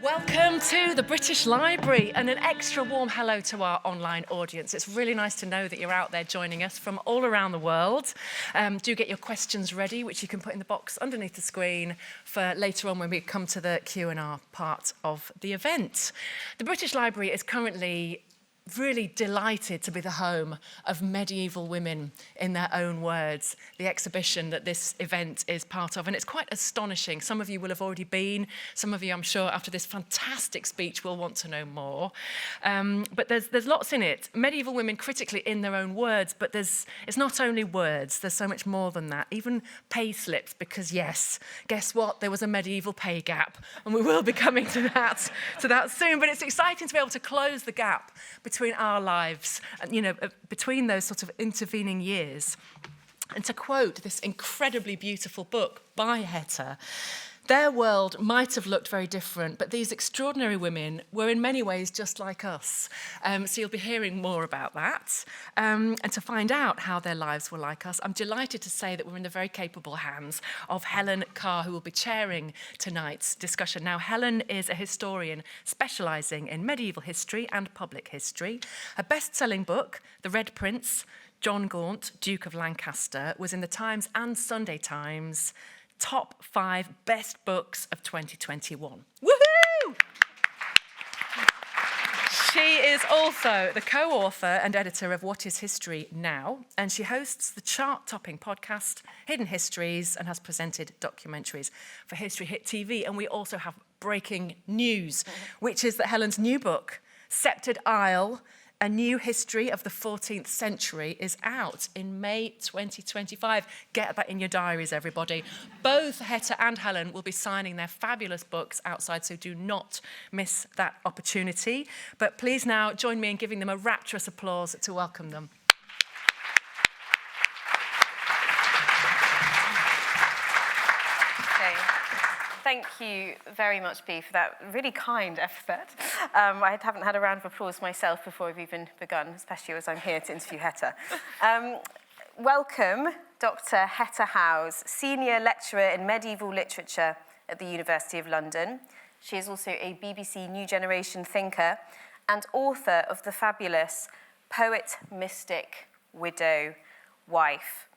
Welcome to the British Library and an extra warm hello to our online audience. It's really nice to know that you're out there joining us from all around the world. Do get your questions ready, which you can put in the box underneath the screen for later on when we come to the Q&R part of the event. The British Library is currently really delighted to be the home of medieval women in their own words, the exhibition that this event is part of. And it's quite astonishing. Some of you will have already been. Some of you, I'm sure, after this fantastic speech will want to know more. But there's lots in it. Medieval women critically in their own words, but it's not only words. There's so much more than that. Even pay slips, because yes, guess what? There was a medieval pay gap. And we will be coming to that soon. But it's exciting to be able to close the gap between our lives and, between those sort of intervening years. And to quote this incredibly beautiful book by Hetta, their world might have looked very different, but these extraordinary women were in many ways just like us. So you'll be hearing more about that. And to find out how their lives were like us, I'm delighted to say that we're in the very capable hands of Helen Carr, who will be chairing tonight's discussion. Now, Helen is a historian specialising in medieval history and public history. Her best-selling book, The Red Prince, John Gaunt, Duke of Lancaster, was in the Times and Sunday Times top 5 best books of 2021. Woohoo! She is also the co-author and editor of What is History Now, and she hosts the chart-topping podcast Hidden Histories and has presented documentaries for History Hit TV. And we also have breaking news, which is that Helen's new book, Sceptred Isle, A New History of the 14th Century, is out in May 2025. Get that in your diaries, everybody. Both Hetta and Helen will be signing their fabulous books outside, so do not miss that opportunity. But please now join me in giving them a rapturous applause to welcome them. Thank you very much, Bea, for that really kind epithet. I haven't had a round of applause myself before we've even begun, especially as I'm here to interview Hetta. Welcome, Dr. Hetta Howes, Senior Lecturer in Medieval Literature at the University of London. She is also a BBC New Generation thinker and author of the fabulous Poet, Mystic, Widow, Wife.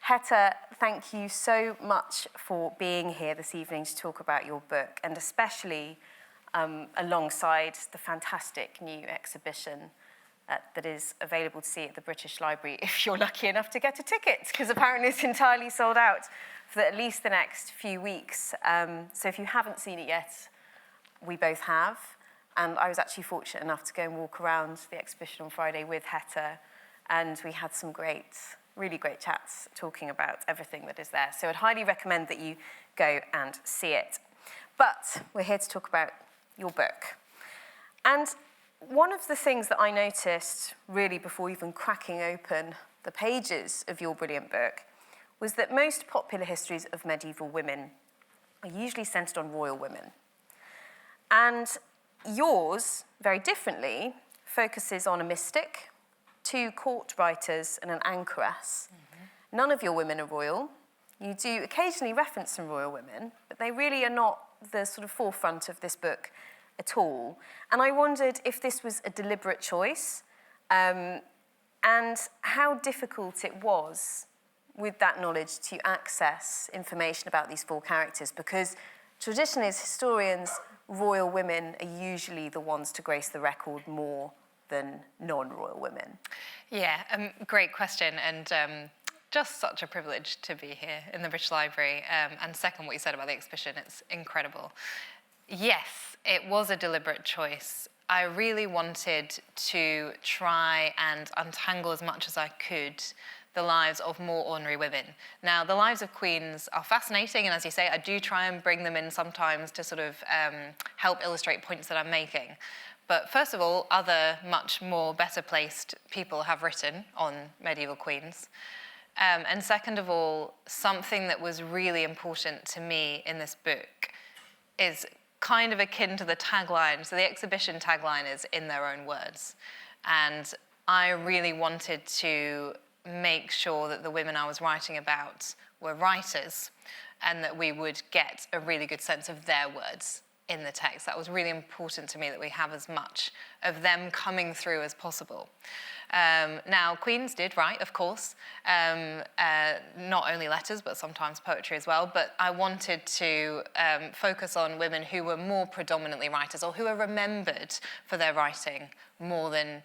Hetta, thank you so much for being here this evening to talk about your book, and especially alongside the fantastic new exhibition that is available to see at the British Library if you're lucky enough to get a ticket, because apparently it's entirely sold out for at least the next few weeks. So if you haven't seen it yet, we both have. And I was actually fortunate enough to go and walk around the exhibition on Friday with Hetta, and we had some really great chats talking about everything that is there. So I'd highly recommend that you go and see it. But we're here to talk about your book. And one of the things that I noticed really before even cracking open the pages of your brilliant book was that most popular histories of medieval women are usually centred on royal women. And yours, very differently, focuses on a mystic, 2 court writers and an anchoress. Mm-hmm. None of your women are royal. You do occasionally reference some royal women, but they really are not the sort of forefront of this book at all. And I wondered if this was a deliberate choice, and how difficult it was with that knowledge to access information about these 4 characters, because traditionally as historians, royal women are usually the ones to grace the record more than non-royal women. Yeah, great question, and just such a privilege to be here in the British Library. And second, what you said about the exhibition, it's incredible. Yes, it was a deliberate choice. I really wanted to try and untangle as much as I could the lives of more ordinary women. Now, the lives of queens are fascinating, and as you say, I do try and bring them in sometimes to sort of help illustrate points that I'm making. But first of all, other much more better placed people have written on medieval queens. And second of all, something that was really important to me in this book is kind of akin to the tagline. So the exhibition tagline is "in their own words." And I really wanted to make sure that the women I was writing about were writers, and that we would get a really good sense of their words in the text. That was really important to me, that we have as much of them coming through as possible. Now, queens did write, of course, not only letters, but sometimes poetry as well. But I wanted to focus on women who were more predominantly writers, or who are remembered for their writing more than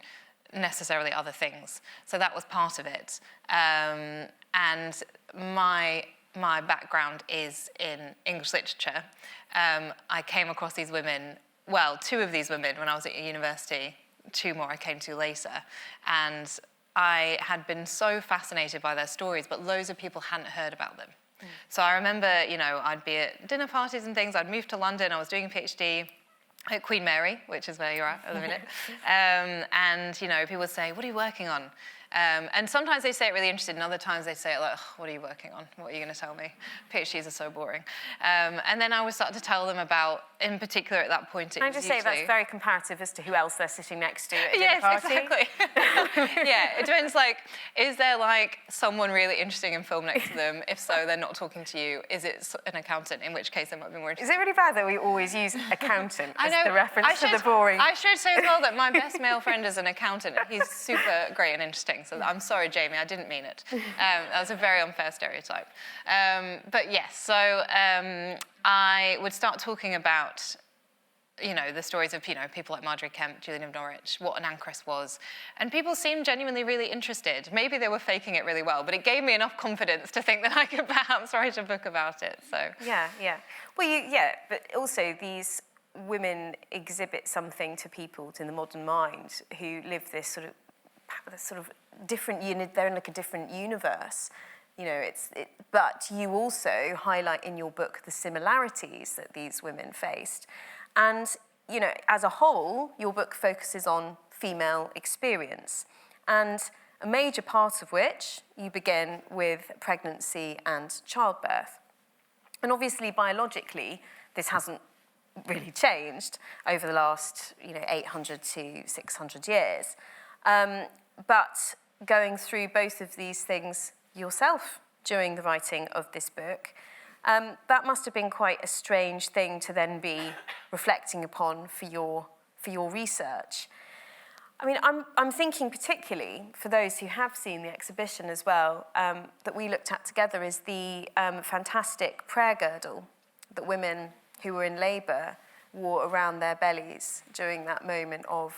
necessarily other things. So that was part of it. And my background is in English literature. I came across these women, well, two of these women when I was at university, two more I came to later. And I had been so fascinated by their stories, but loads of people hadn't heard about them. So I remember, I'd be at dinner parties and things. I'd moved to London. I was doing a PhD at Queen Mary, which is where you're at the minute. And, people would say, what are you working on? And sometimes they say it really interested, and other times they say it like, what are you working on? What are you going to tell me? PhDs are so boring. And then I would start to tell them about, in particular at that point, Can I just say that's very comparative as to who else they're sitting next to at a dinner yes, party? Exactly. Yeah, it depends, is there, someone really interesting in film next to them? If so, they're not talking to you. Is it an accountant, in which case they might be more interesting? Is it really bad that we always use accountant as the reference to the boring? I should say as well that my best male friend is an accountant. He's super great and interesting. So I'm sorry, Jamie, I didn't mean it. That was a very unfair stereotype. But yes, so I would start talking about, the stories of, people like Margery Kempe, Julian of Norwich, what an anchoress was. And people seemed genuinely really interested. Maybe they were faking it really well, but it gave me enough confidence to think that I could perhaps write a book about it, so. Yeah. Well, but also these women exhibit something to people in the modern mind who live this sort of different unit. They're in a different universe. But you also highlight in your book the similarities that these women faced. And, as a whole, your book focuses on female experience. And a major part of which you begin with pregnancy and childbirth. And obviously, biologically, this hasn't really changed over the last, 800 to 600 years. But going through both of these things yourself during the writing of this book, that must have been quite a strange thing to then be reflecting upon for your research. I mean, I'm thinking particularly, for those who have seen the exhibition as well, that we looked at together, is the fantastic prayer girdle that women who were in labour wore around their bellies during that moment of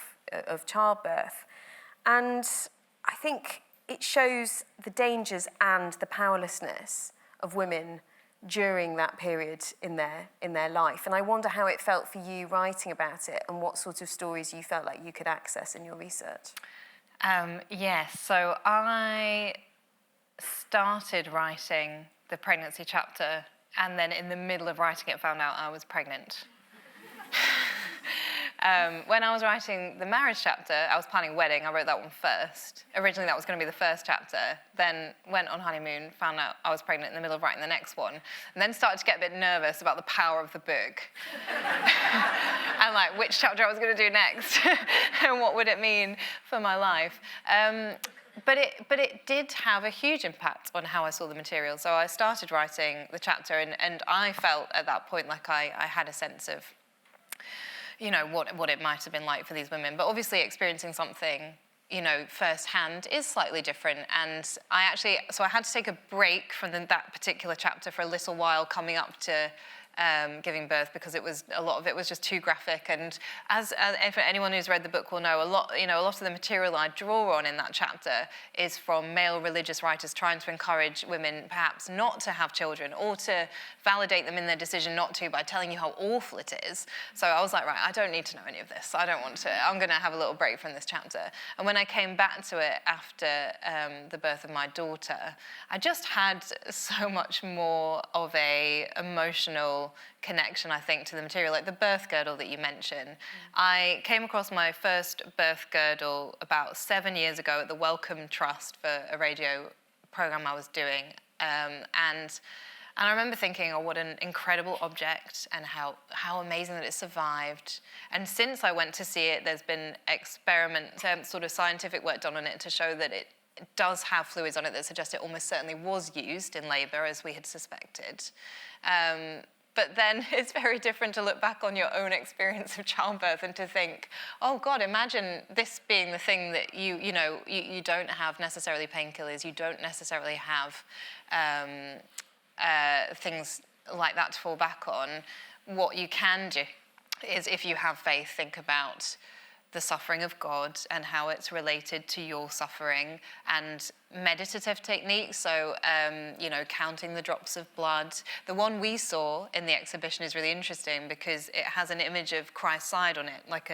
childbirth. And I think it shows the dangers and the powerlessness of women during that period in their life. And I wonder how it felt for you writing about it, and what sort of stories you felt like you could access in your research. Yes, so I started writing the pregnancy chapter, and then in the middle of writing it found out I was pregnant. When I was writing the marriage chapter, I was planning a wedding. I wrote that one first. Originally, that was going to be the first chapter. Then went on honeymoon, found out I was pregnant in the middle of writing the next one, and then started to get a bit nervous about the power of the book. And which chapter I was going to do next, and what would it mean for my life. But it did have a huge impact on how I saw the material. So I started writing the chapter, and I felt at that point like I had a sense of, what it might have been like for these women. But obviously experiencing something, firsthand is slightly different. And I had to take a break from that particular chapter for a little while coming up to giving birth, because a lot of it was just too graphic. And as anyone who's read the book will know, a lot of the material I draw on in that chapter is from male religious writers trying to encourage women perhaps not to have children, or to validate them in their decision not to by telling you how awful it is. So I was like, right, I don't need to know any of this. I don't want to. I'm going to have a little break from this chapter. And when I came back to it after the birth of my daughter, I just had so much more of a emotional connection, I think, to the material, like the birth girdle that you mentioned. I came across my first birth girdle about 7 years ago at the Wellcome Trust for a radio programme I was doing. And I remember thinking, oh, what an incredible object, and how amazing that it survived. And since I went to see it, there's been sort of scientific work done on it to show that it does have fluids on it that suggest it almost certainly was used in labour, as we had suspected. But then it's very different to look back on your own experience of childbirth and to think, oh God, imagine this being the thing that you don't have necessarily painkillers, you don't necessarily have things like that to fall back on. What you can do is, if you have faith, think about the suffering of God and how it's related to your suffering, and meditative techniques, so, counting the drops of blood. The one we saw in the exhibition is really interesting because it has an image of Christ's side on it, like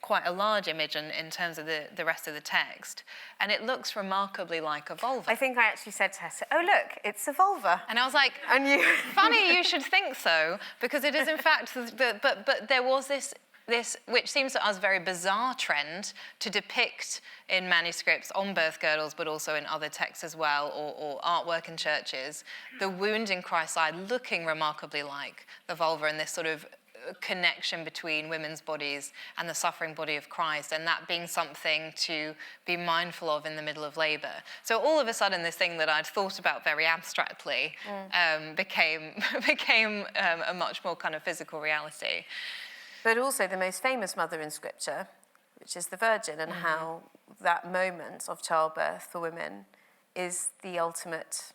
quite a large image in terms of the rest of the text. And it looks remarkably like a vulva. I think I actually said to her, oh, look, it's a vulva. And I was like, And you... funny you should think so, because it is in fact, but there was this, which seems to us very bizarre trend to depict in manuscripts on birth girdles, but also in other texts as well, or artwork in churches, the wound in Christ's side looking remarkably like the vulva, and this sort of connection between women's bodies and the suffering body of Christ, and that being something to be mindful of in the middle of labour. So all of a sudden, this thing that I'd thought about very abstractly became a much more kind of physical reality. But also the most famous mother in Scripture, which is the Virgin, and how that moment of childbirth for women is the ultimate,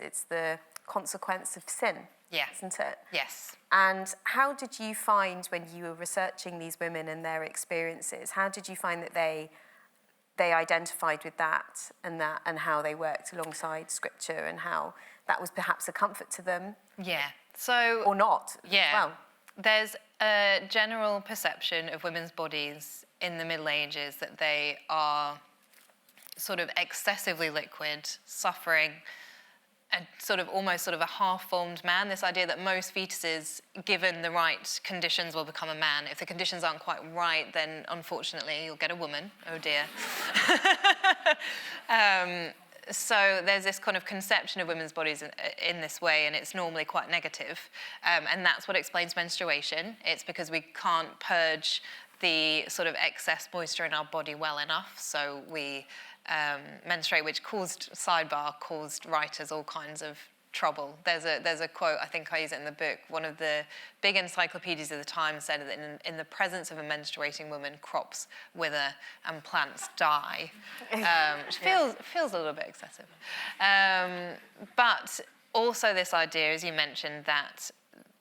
it's the consequence of sin, isn't it? Yes. And how did you find, when you were researching these women and their experiences, how did you find that they identified with that and how they worked alongside Scripture, and how that was perhaps a comfort to them? Yeah. So... Or not, yeah. as well. There's a general perception of women's bodies in the Middle Ages that they are sort of excessively liquid, suffering almost a half-formed man. This idea that most fetuses, given the right conditions, will become a man. If the conditions aren't quite right, then unfortunately you'll get a woman. Oh dear. So there's this kind of conception of women's bodies in this way, and it's normally quite negative. And that's what explains menstruation. It's because we can't purge the sort of excess moisture in our body well enough, so we menstruate, which caused writers all kinds of trouble. There's a quote, I think I use it in the book. One of the big encyclopedias of the time said that in the presence of a menstruating woman, crops wither and plants die. Which feels a little bit excessive. But also this idea, as you mentioned, that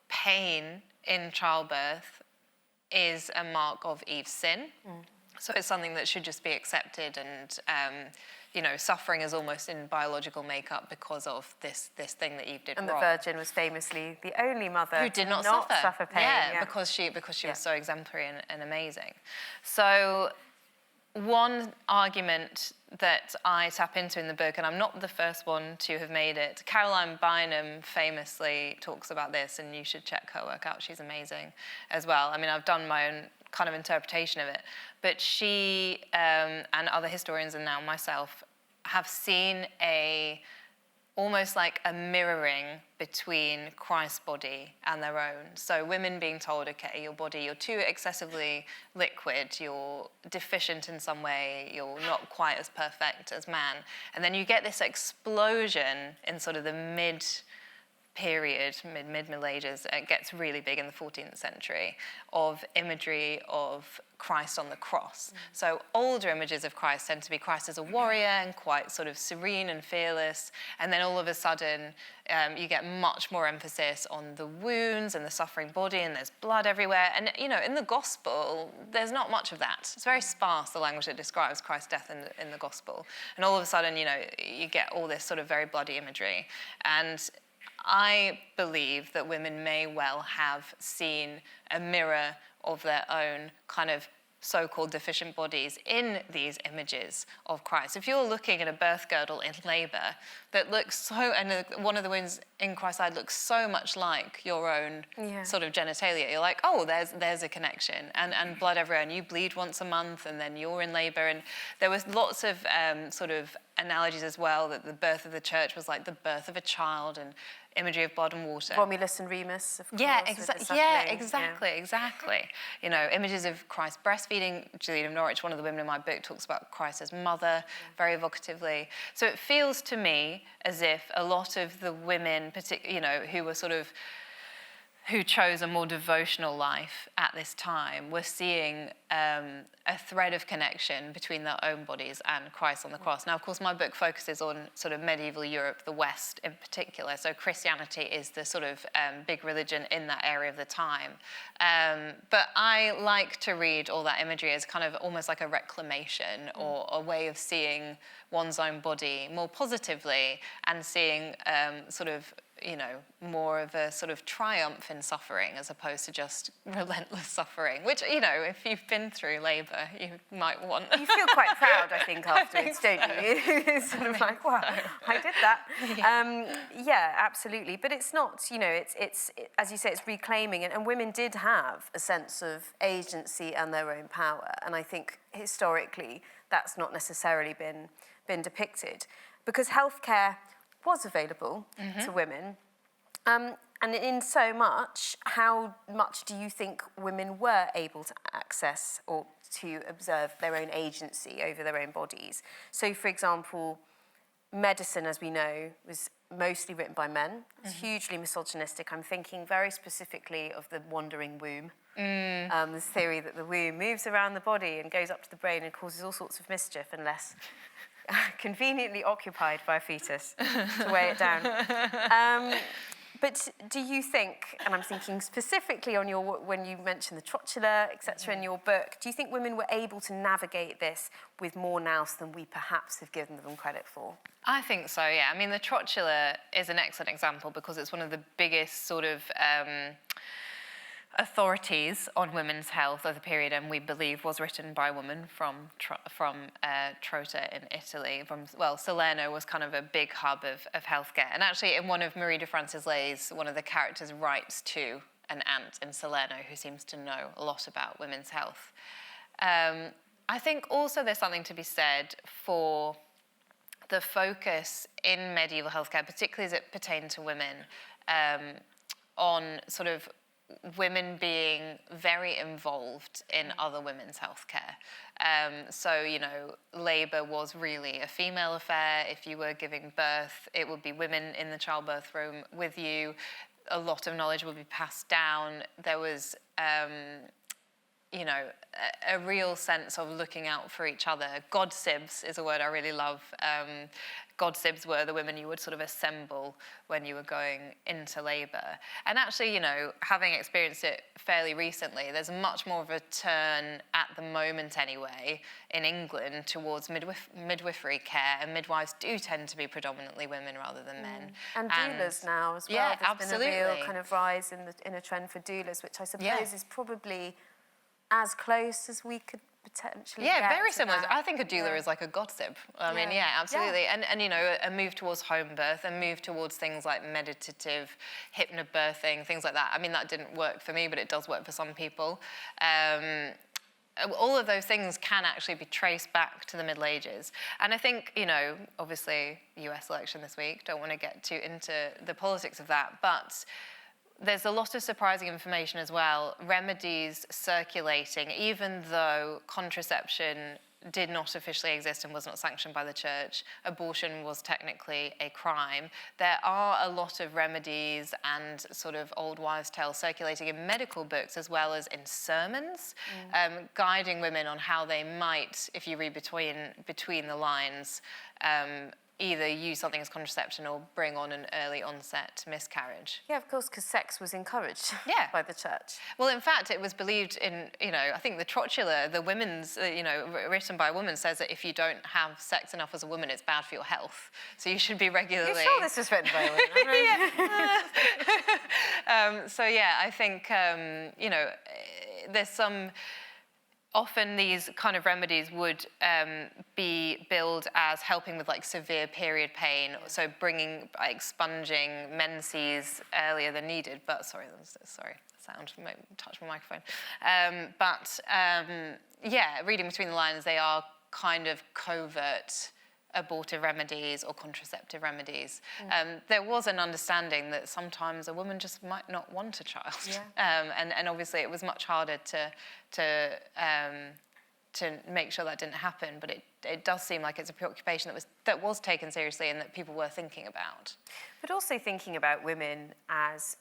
pain in childbirth is a mark of Eve's sin. So it's something that should just be accepted, and suffering is almost in biological makeup because of this thing that Eve did wrong. And the Virgin was famously the only mother who did not suffer pain. Yeah, because she was so exemplary and amazing. So one argument that I tap into in the book, and I'm not the first one to have made it, Caroline Bynum famously talks about this, and you should check her work out. She's amazing as well. I mean, I've done my own kind of interpretation of it, but she and other historians, and now myself, have seen almost like a mirroring between Christ's body and their own. So women being told, okay, your body, you're too excessively liquid, you're deficient in some way, you're not quite as perfect as man. And then you get this explosion in sort of the mid-period, mid-Middle Ages. It gets really big in the 14th century, of imagery of Christ on the cross. So older images of Christ tend to be Christ as a warrior and quite sort of serene and fearless. And then all of a sudden, you get much more emphasis on the wounds and the suffering body, and there's blood everywhere. And, in the gospel, there's not much of that. It's very sparse, the language that describes Christ's death in the gospel. And all of a sudden, you get all this sort of very bloody imagery. And I believe that women may well have seen a mirror of their own kind of so-called deficient bodies in these images of Christ. If you're looking at a birth girdle in labour that looks and one of the wounds in Christ's side looks so much like your own sort of genitalia, you're like, oh, there's a connection, and blood everywhere, and you bleed once a month, and then you're in labour. And there was lots of sort of analogies as well, that the birth of the church was like the birth of a child, and imagery of blood and water. Romulus and Remus, of course. Exactly. Images of Christ breastfeeding. Julian of Norwich, one of the women in my book, talks about Christ as mother, very evocatively. So it feels to me as if a lot of the women, who were sort of who chose a more devotional life at this time were seeing a thread of connection between their own bodies and Christ on the cross. Now, of course, my book focuses on sort of medieval Europe, the West in particular. So Christianity is the sort of big religion in that area of the time. But I like to read all that imagery as kind of almost like a reclamation or a way of seeing one's own body more positively and seeing sort of, you know, more of a sort of triumph in suffering as opposed to just relentless suffering, which, you know, if you've been through labour, you might want. You feel quite proud, I think, afterwards, don't you? It's sort of like, wow, I did that. Yeah, absolutely. But it's not, you know, it's as you say, it's reclaiming. And women did have a sense of agency and their own power. And I think historically that's not necessarily been depicted. Because healthcare was available to women. And in so much, how much do you think women were able to access or to observe their own agency over their own bodies? So, for example, medicine, as we know, was mostly written by men. It's hugely misogynistic. I'm thinking very specifically of the wandering womb. This theory that the womb moves around the body and goes up to the brain and causes all sorts of mischief unless conveniently occupied by a fetus to weigh it down. But do you think, and I'm thinking specifically on when you mention the trochlear, etc., in your book, do you think women were able to navigate this with more nous than we perhaps have given them credit for? I think so, yeah. I mean, the trochlear is an excellent example because it's one of the biggest sort of authorities on women's health of the period, and we believe was written by a woman from Trota in Italy. Salerno was kind of a big hub of healthcare. And actually, in one of Marie de Frances's, one of the characters writes to an aunt in Salerno who seems to know a lot about women's health. I think also there's something to be said for the focus in medieval healthcare, particularly as it pertained to women, on sort of women being very involved in other women's healthcare. So, you know, labour was really a female affair. If you were giving birth, it would be women in the childbirth room with you. A lot of knowledge would be passed down. There was, you know, a real sense of looking out for each other. Godsibs is a word I really love. Godsibs were the women you would sort of assemble when you were going into labour. And actually, you know, having experienced it fairly recently, there's much more of a turn at the moment anyway in England towards midwifery care, and midwives do tend to be predominantly women rather than men. And doulas now as well. Yeah, There's absolutely. been a real kind of rise in a trend for doulas, which I suppose is probably as close as we could potentially get very to similar. that. I think a doula is like a godsip. I mean, absolutely. Yeah. And you know, a move towards home birth, a move towards things like meditative hypnobirthing, things like that. I mean, that didn't work for me, but it does work for some people. All of those things can actually be traced back to the Middle Ages. And I think, you know, obviously, US election this week, don't want to get too into the politics of that, but there's a lot of surprising information as well, remedies circulating, even though contraception did not officially exist and was not sanctioned by the church. Abortion was technically a crime. There are a lot of remedies and sort of old wives' tales circulating in medical books as well as in sermons, guiding women on how they might, if you read between the lines, either use something as contraception or bring on an early onset miscarriage. Yeah, of course, because sex was encouraged by the church. Well, in fact, it was believed in, you know, I think the trochlear, the women's, you know, written by a woman, says that if you don't have sex enough as a woman, it's bad for your health. So you should be regularly... You're sure this was written by a woman? So, yeah, I think, you know, there's some... Often these kind of remedies would be billed as helping with like severe period pain, so expunging menses earlier than needed. But sorry, sound touched my microphone. Yeah, reading between the lines, they are kind of covert abortive remedies or contraceptive remedies. There was an understanding that sometimes a woman just might not want a child, and obviously it was much harder to make sure that didn't happen. But it does seem like it's a preoccupation that was taken seriously and that people were thinking about. But also thinking about women as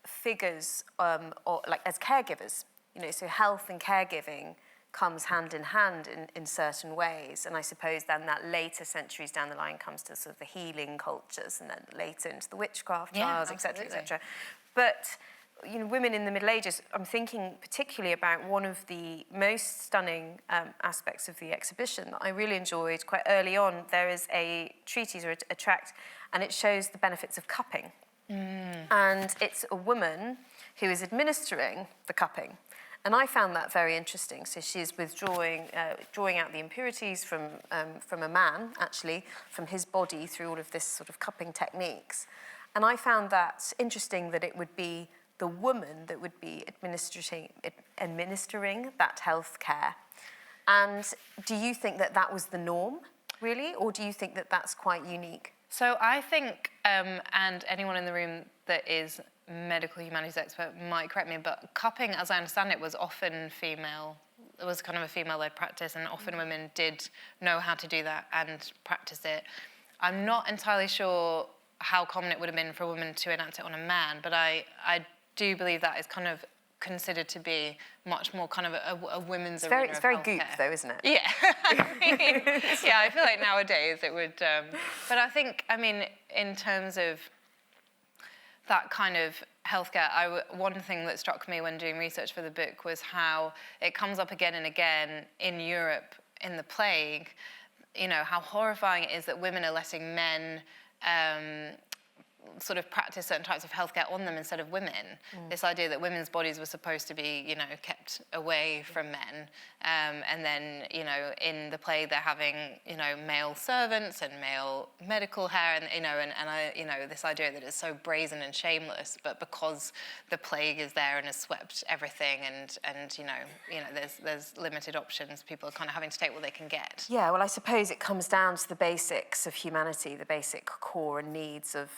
figures, or like as caregivers, you know, so health and caregiving comes hand in hand in certain ways. And I suppose then that later centuries down the line comes to sort of the healing cultures and then later into the witchcraft trials, et cetera, et cetera. But, you know, women in the Middle Ages, I'm thinking particularly about one of the most stunning aspects of the exhibition that I really enjoyed quite early on. There is a treatise or a tract, and it shows the benefits of cupping. And it's a woman who is administering the cupping. And I found that very interesting. So she's drawing out the impurities from a man, actually, from his body through all of this sort of cupping techniques. And I found that interesting that it would be the woman that would be administering that health care. And do you think that that was the norm, really? Or do you think that that's quite unique? So I think, and anyone in the room that is medical humanities expert might correct me, but cupping, as I understand it, was often female. It was kind of a female-led practice, and often women did know how to do that and practice it. I'm not entirely sure how common it would have been for a woman to enact it on a man, but I do believe that is kind of considered to be much more kind of a women's arena of healthcare. It's very goop, though, isn't it? Yeah. I feel like nowadays it would... but I think, I mean, in terms of that kind of healthcare, one thing that struck me when doing research for the book was how it comes up again and again in Europe in the plague, you know, how horrifying it is that women are letting men sort of practice certain types of healthcare on them instead of women. This idea that women's bodies were supposed to be, you know, kept away from men. And then, you know, in the play they're having, you know, male servants and male medical hair, and, you know, and I, you know, this idea that it's so brazen and shameless, but because the plague is there and has swept everything and you know, there's limited options, people are kind of having to take what they can get. Yeah, well, I suppose it comes down to the basics of humanity, the basic core and needs of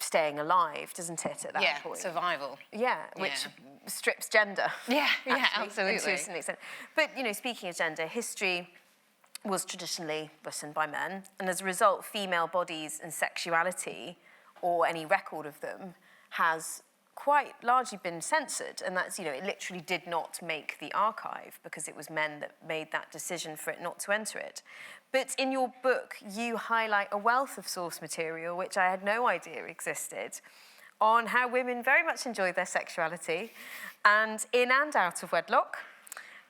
staying alive, doesn't it, at that point? Yeah, survival. Yeah, which strips gender. Yeah, absolutely. absolutely. To an extent. But, you know, speaking of gender, history was traditionally written by men, and as a result, female bodies and sexuality, or any record of them, has quite largely been censored, and that's, you know, it literally did not make the archive because it was men that made that decision for it not to enter it. But in your book, you highlight a wealth of source material, which I had no idea existed, on how women very much enjoy their sexuality, and in and out of wedlock,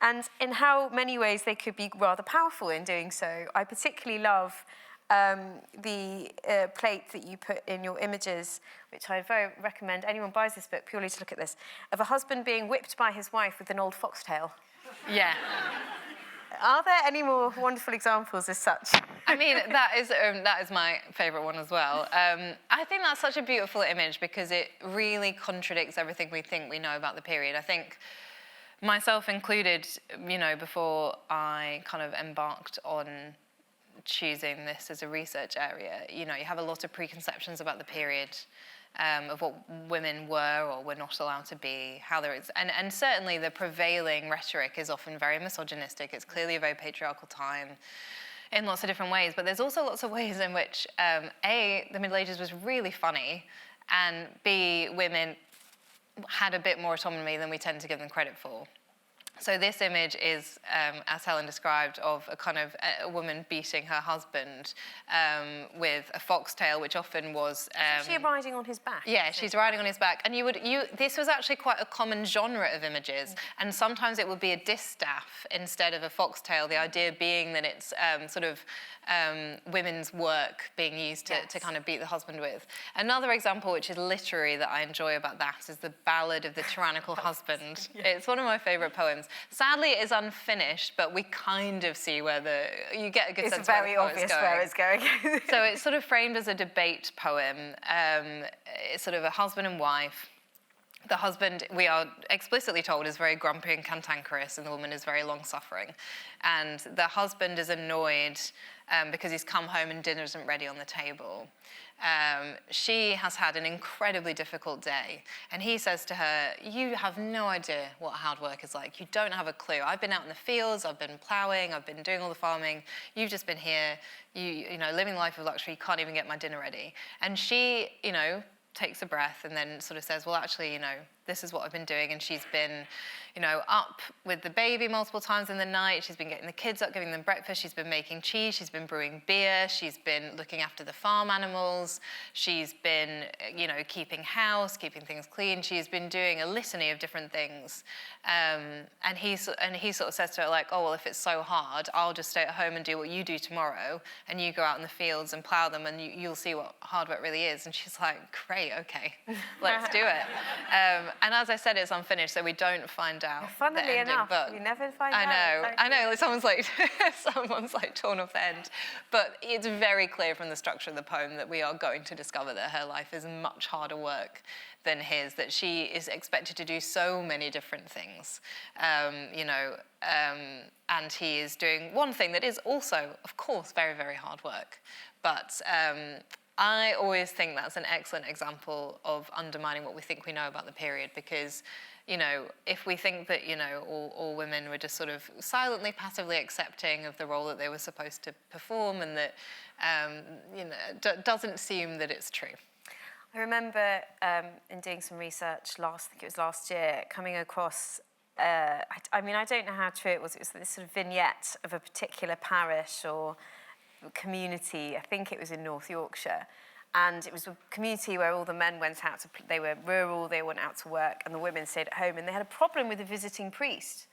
and in how many ways they could be rather powerful in doing so. I particularly love the plate that you put in your images, which I very recommend anyone buys this book purely to look at this, of a husband being whipped by his wife with an old foxtail. Yeah. Are there any more wonderful examples as such? I mean, that is my favourite one as well. I think that's such a beautiful image because it really contradicts everything we think we know about the period. I think, myself included, you know, before I kind of embarked on choosing this as a research area, you know, you have a lot of preconceptions about the period, of what women were or were not allowed to be, how there is, and certainly the prevailing rhetoric is often very misogynistic. It's clearly a very patriarchal time in lots of different ways, but there's also lots of ways in which, A, the Middle Ages was really funny, and B, women had a bit more autonomy than we tend to give them credit for. So this image is, as Helen described, of a kind of a woman beating her husband with a foxtail, which often was... Is she riding on his back? Yeah, she's riding on his back. And this was actually quite a common genre of images. And sometimes it would be a distaff instead of a foxtail, the idea being that it's sort of women's work being used to kind of beat the husband with. Another example, which is literary, that I enjoy about that is the Ballad of the Tyrannical Husband. It's one of my favourite poems. Sadly, it is unfinished, but we kind of see where you get a good sense of where the poet's going. It's very obvious where it's going. So it's sort of framed as a debate poem. It's sort of a husband and wife. The husband, we are explicitly told, is very grumpy and cantankerous, and the woman is very long-suffering. And the husband is annoyed because he's come home and dinner isn't ready on the table. She has had an incredibly difficult day, and he says to her, "You have no idea what hard work is like. You don't have a clue. I've been out in the fields, I've been ploughing, I've been doing all the farming. You've just been here, you know, living the life of luxury. You can't even get my dinner ready." And she, you know, takes a breath and then sort of says, well, actually, you know, this is what I've been doing. And she's been, you know, up with the baby multiple times in the night. She's been getting the kids up, giving them breakfast. She's been making cheese. She's been brewing beer. She's been looking after the farm animals. She's been, you know, keeping house, keeping things clean. She's been doing a litany of different things. And he sort of says to her, like, oh, well, if it's so hard, I'll just stay at home and do what you do tomorrow. And you go out in the fields and plough them, and you'll see what hard work really is. And she's like, great, okay, let's do it. And as I said, it's unfinished, so we don't find out. Funnily the ending, enough, but we never find out. I know. Like someone's like torn off the end, but it's very clear from the structure of the poem that we are going to discover that her life is much harder work than his. That she is expected to do so many different things, you know, and he is doing one thing that is also, of course, very, very hard work, but. I always think that's an excellent example of undermining what we think we know about the period, because, you know, if we think that, you know, all women were just sort of silently, passively accepting of the role that they were supposed to perform, and that, you know, doesn't seem that it's true. I remember in doing some research I think it was last year, coming across, I mean, I don't know how true it was this sort of vignette of a particular parish or community. I think it was in North Yorkshire, and it was a community where all the men went out to, they were rural, they went out to work, and the women stayed at home, and they had a problem with the visiting priest,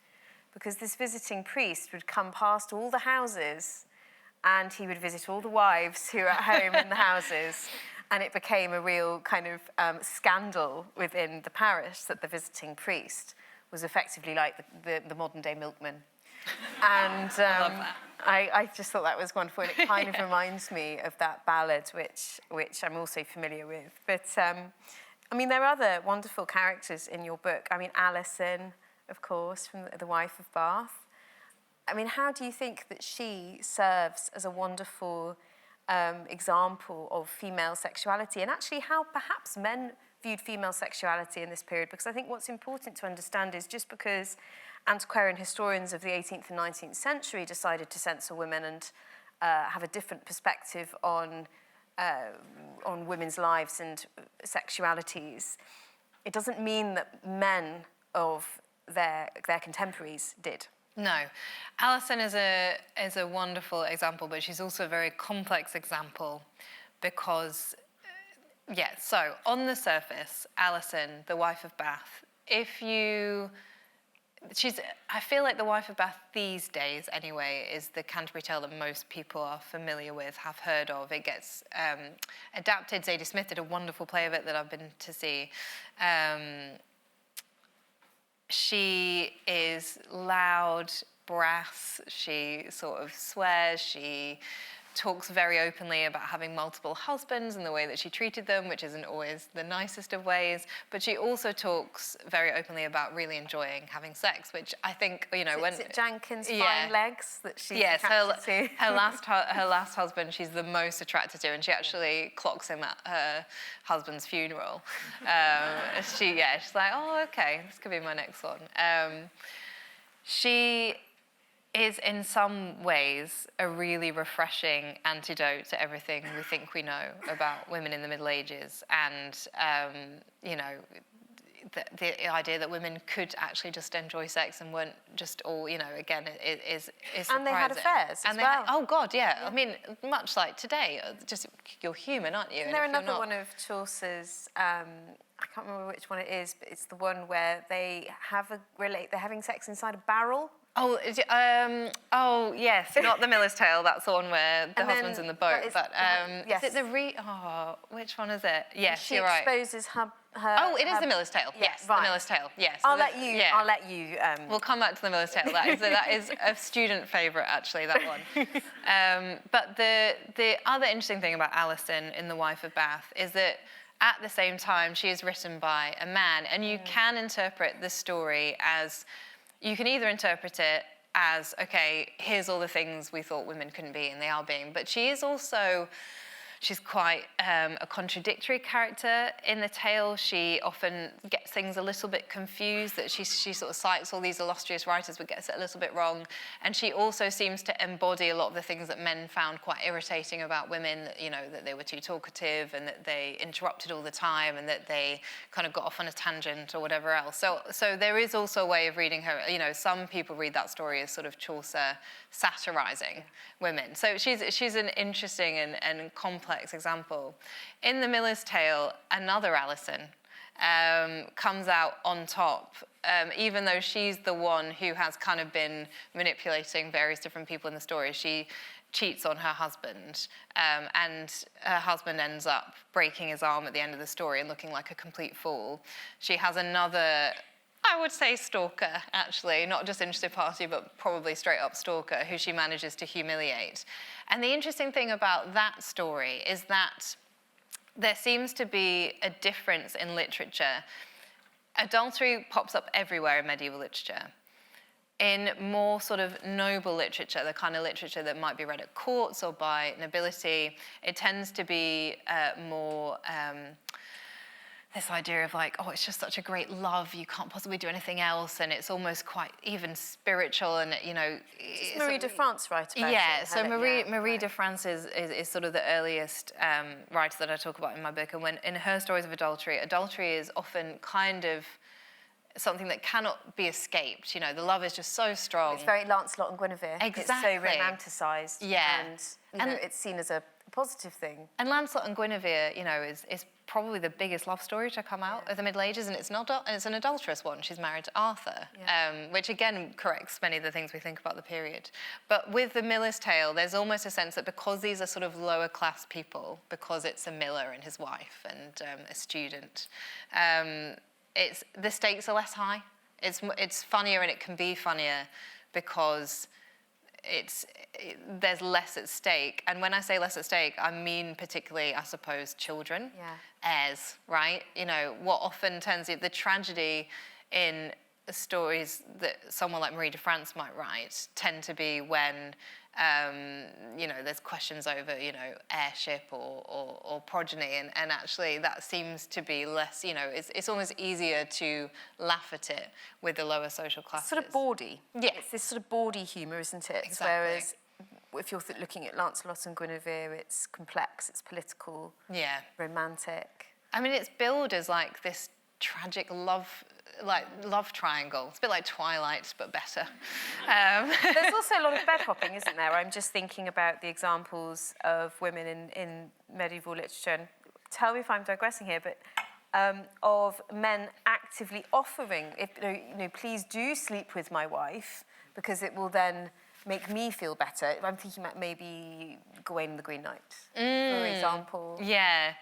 because this visiting priest would come past all the houses and he would visit all the wives who were at home in the houses, and it became a real kind of scandal within the parish that the visiting priest was effectively like the modern day milkman. And I love that. I just thought that was wonderful, and it kind of reminds me of that ballad, which I'm also familiar with. But, I mean, there are other wonderful characters in your book. I mean, Alison, of course, from The Wife of Bath. I mean, how do you think that she serves as a wonderful example of female sexuality, and actually how perhaps men viewed female sexuality in this period? Because I think what's important to understand is just because antiquarian historians of the 18th and 19th century decided to censor women and have a different perspective on women's lives and sexualities, it doesn't mean that men of their contemporaries did. No. Alison is a wonderful example, but she's also a very complex example because, so on the surface, Alison, the wife of Bath, I feel like the wife of Bath these days, anyway, is the Canterbury Tale that most people are familiar with, have heard of. It gets adapted. Zadie Smith did a wonderful play of it that I've been to see. She is loud, brass. She sort of swears. She talks very openly about having multiple husbands and the way that she treated them, which isn't always the nicest of ways. But she also talks very openly about really enjoying having sex, which I think, you know, Is it Jenkins' fine legs that she's attracted to? her last husband, she's the most attracted to, and she actually clocks him at her husband's funeral. She's like, oh, okay, this could be my next one. She is in some ways a really refreshing antidote to everything we think we know about women in the Middle Ages, and you know, the idea that women could actually just enjoy sex and weren't just all, you know, again, is surprising. And they had affairs as well. Oh God, yeah. I mean, much like today, just you're human, aren't you? Isn't there another one of Chaucer's? I can't remember which one it is, but it's the one where they're having sex inside a barrel. Oh, yes, not the Miller's Tale. That's the one where the husband's in the boat. Yes. Is it which one is it? Yes, you're right. She exposes her. It is the Miller's Tale. Yes, right. The Miller's Tale. Yes. I'll let you. We'll come back to the Miller's Tale. That is a student favourite, actually. That one. But the other interesting thing about Alison in The Wife of Bath is that at the same time she is written by a man, and you can interpret the story as. You can either interpret it as, okay, here's all the things we thought women couldn't be, and they are being, but she's She's quite a contradictory character in the tale. She often gets things a little bit confused, that she sort of cites all these illustrious writers but gets it a little bit wrong. And she also seems to embody a lot of the things that men found quite irritating about women, that, you know, that they were too talkative and that they interrupted all the time and that they kind of got off on a tangent or whatever else. So there is also a way of reading her. You know, some people read that story as sort of Chaucer satirising women. So she's an interesting and complex example. In The Miller's Tale, another Alison comes out on top, even though she's the one who has kind of been manipulating various different people in the story. She cheats on her husband, and her husband ends up breaking his arm at the end of the story and looking like a complete fool. She has another, I would say, stalker, actually, not just interested party, but probably straight up stalker, who she manages to humiliate. And the interesting thing about that story is that there seems to be a difference in literature. Adultery pops up everywhere in medieval literature. In more sort of noble literature, the kind of literature that might be read at courts or by nobility, it tends to be more this idea of like, oh, it's just such a great love, you can't possibly do anything else, and it's almost quite even spiritual, and, you know... Does Marie de France write about it? Yeah, so Marie de France is sort of the earliest writer that I talk about in my book, and when in her stories of adultery is often kind of something that cannot be escaped. You know, the love is just so strong. It's very Lancelot and Guinevere. Exactly. It's so romanticised. Yeah. And, you know, it's seen as a positive thing. And Lancelot and Guinevere, you know, is probably the biggest love story to come out of the Middle Ages, and it's an adulterous one. She's married to Arthur, which again corrects many of the things we think about the period. But with The Miller's Tale, there's almost a sense that because these are sort of lower class people, because it's a miller and his wife and a student, the stakes are less high. It's funnier, and it can be funnier because there's less at stake. And when I say less at stake, I mean particularly, I suppose, children, heirs, right? You know, what often tends to, the tragedy in stories that someone like Marie de France might write tend to be when, you know, there's questions over, you know, heirship or progeny, and actually that seems to be less, you know, it's almost easier to laugh at it with the lower social classes. It's sort of bawdy. Yeah. It's this sort of bawdy humour, isn't it? Exactly. Whereas if you're looking at Lancelot and Guinevere, it's complex, it's political, romantic. I mean, it's billed as like this tragic love triangle. It's a bit like Twilight, but better. There's also a lot of bed hopping, isn't there? I'm just thinking about the examples of women in medieval literature, and tell me if I'm digressing here, but of men actively offering, if, you know, please do sleep with my wife, because it will then make me feel better. I'm thinking about maybe Gawain and the Green Knight, for example. Yeah.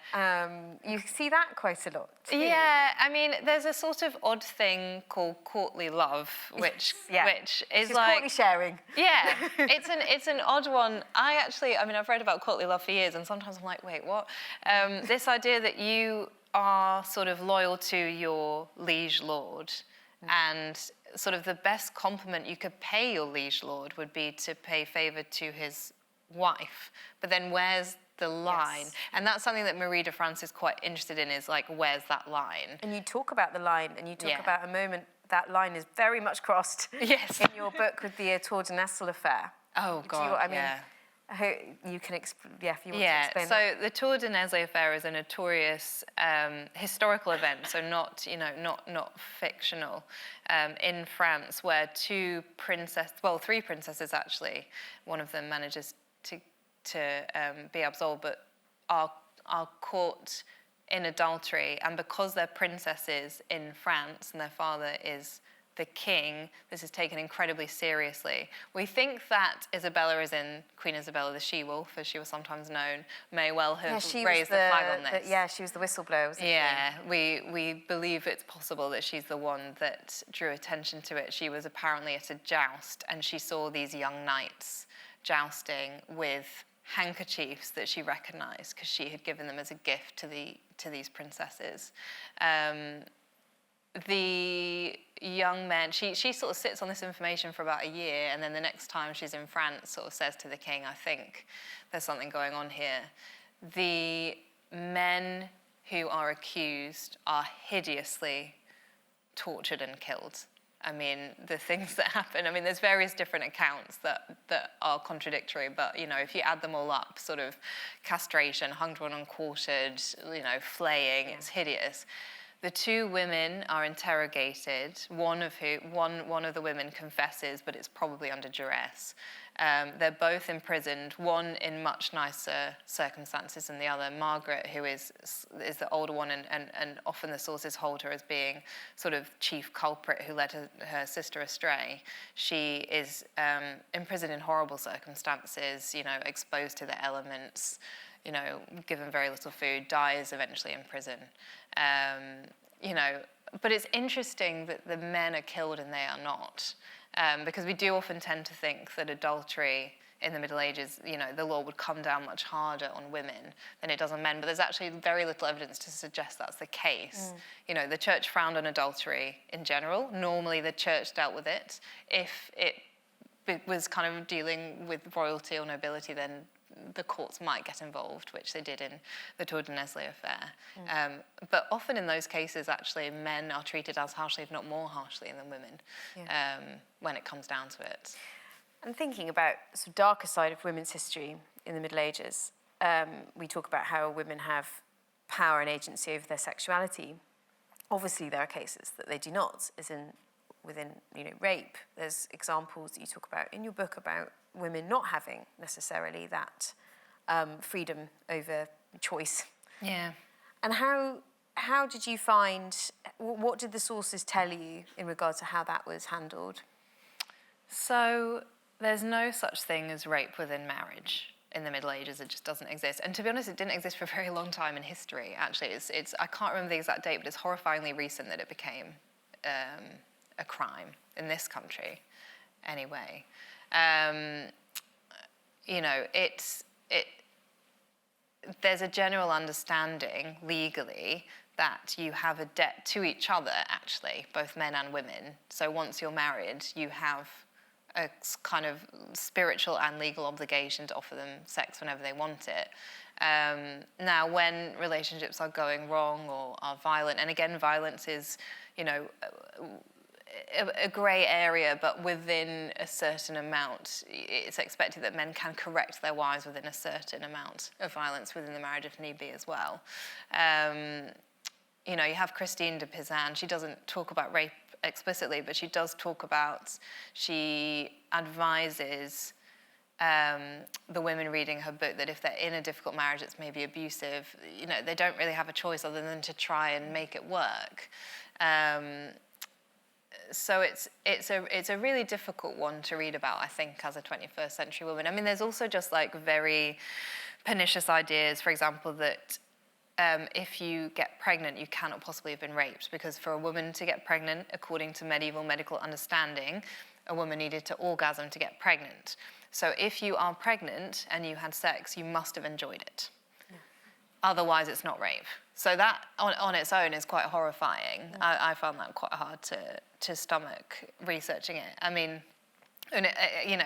You see that quite a lot, too. Yeah, I mean, there's a sort of odd thing called courtly love, which is like... courtly sharing. Yeah, it's an odd one. I've read about courtly love for years, and sometimes I'm like, wait, what? This idea that you are sort of loyal to your liege lord, and sort of the best compliment you could pay your liege lord would be to pay favour to his wife. But then where's the line? Yes. And that's something that Marie de France is quite interested in, is like, where's that line? And you talk about the line, and you talk about a moment that line is very much crossed in your book with the Tour de Nesle affair. Oh, God, I mean, you can if you want to explain so that. the Tour de Nesle affair is a notorious historical event, so not fictional, in France, where three princesses actually, one of them manages to be absolved, but are caught in adultery, and because they're princesses in France and their father is the king, this is taken incredibly seriously. We think that Isabella, as in Queen Isabella the she-wolf, as she was sometimes known, may well have raised the flag on this. She was the whistleblower, wasn't she? We believe it's possible that she's the one that drew attention to it. She was apparently at a joust, and she saw these young knights jousting with handkerchiefs that she recognised because she had given them as a gift to these princesses. The young men, she sort of sits on this information for about a year, and then the next time she's in France sort of says to the king, I think there's something going on here. the men who are accused are hideously tortured and killed. I mean, the things that happen, I mean, there's various different accounts that are contradictory, but, you know, if you add them all up, sort of castration, hung, drawn, and quartered, you know, flaying, it's hideous. The two women are interrogated, one of the women confesses, but it's probably under duress. They're both imprisoned, one in much nicer circumstances than the other. Margaret, who is the older one, and often the sources hold her as being sort of chief culprit who led her sister astray. She is imprisoned in horrible circumstances, you know, exposed to the elements, you know, given very little food, dies eventually in prison. You know, but it's interesting that the men are killed and they are not. Because we do often tend to think that adultery in the Middle Ages, you know, the law would come down much harder on women than it does on men, but there's actually very little evidence to suggest that's the case. You know, the church frowned on adultery in general. Normally the church dealt with it. If it was kind of dealing with royalty or nobility, then the courts might get involved, which they did in the Tour de Nesle affair. But often in those cases, actually, men are treated as harshly, if not more harshly, than women when it comes down to it. And thinking about the sort of darker side of women's history in the Middle Ages, we talk about how women have power and agency over their sexuality. Obviously, there are cases that they do not, as in within, you know, rape. There's examples that you talk about in your book about women not having necessarily that freedom over choice. Yeah. And how did you find, what did the sources tell you in regard to how that was handled? So there's no such thing as rape within marriage in the Middle Ages. It just doesn't exist. And to be honest, it didn't exist for a very long time in history, actually. It's I can't remember the exact date, but it's horrifyingly recent that it became a crime in this country anyway. You know, there's a general understanding legally that you have a debt to each other, actually, both men and women. So once you're married, you have a kind of spiritual and legal obligation to offer them sex whenever they want it. Now, when relationships are going wrong or are violent, and again, violence is, you know, a grey area, but within a certain amount, it's expected that men can correct their wives within a certain amount of violence within the marriage if need be as well. You know, you have Christine de Pizan. She doesn't talk about rape explicitly, but she does talk about, she advises the women reading her book that if they're in a difficult marriage that's maybe abusive, you know, they don't really have a choice other than to try and make it work. So it's a really difficult one to read about, I think, as a 21st century woman. I mean, there's also just like very pernicious ideas, for example, that if you get pregnant, you cannot possibly have been raped, because for a woman to get pregnant, according to medieval medical understanding, a woman needed to orgasm to get pregnant. So if you are pregnant and you had sex, you must have enjoyed it. Yeah. Otherwise, it's not rape. So that on its own is quite horrifying. Yeah. I found that quite hard to stomach researching it. I mean, and you know,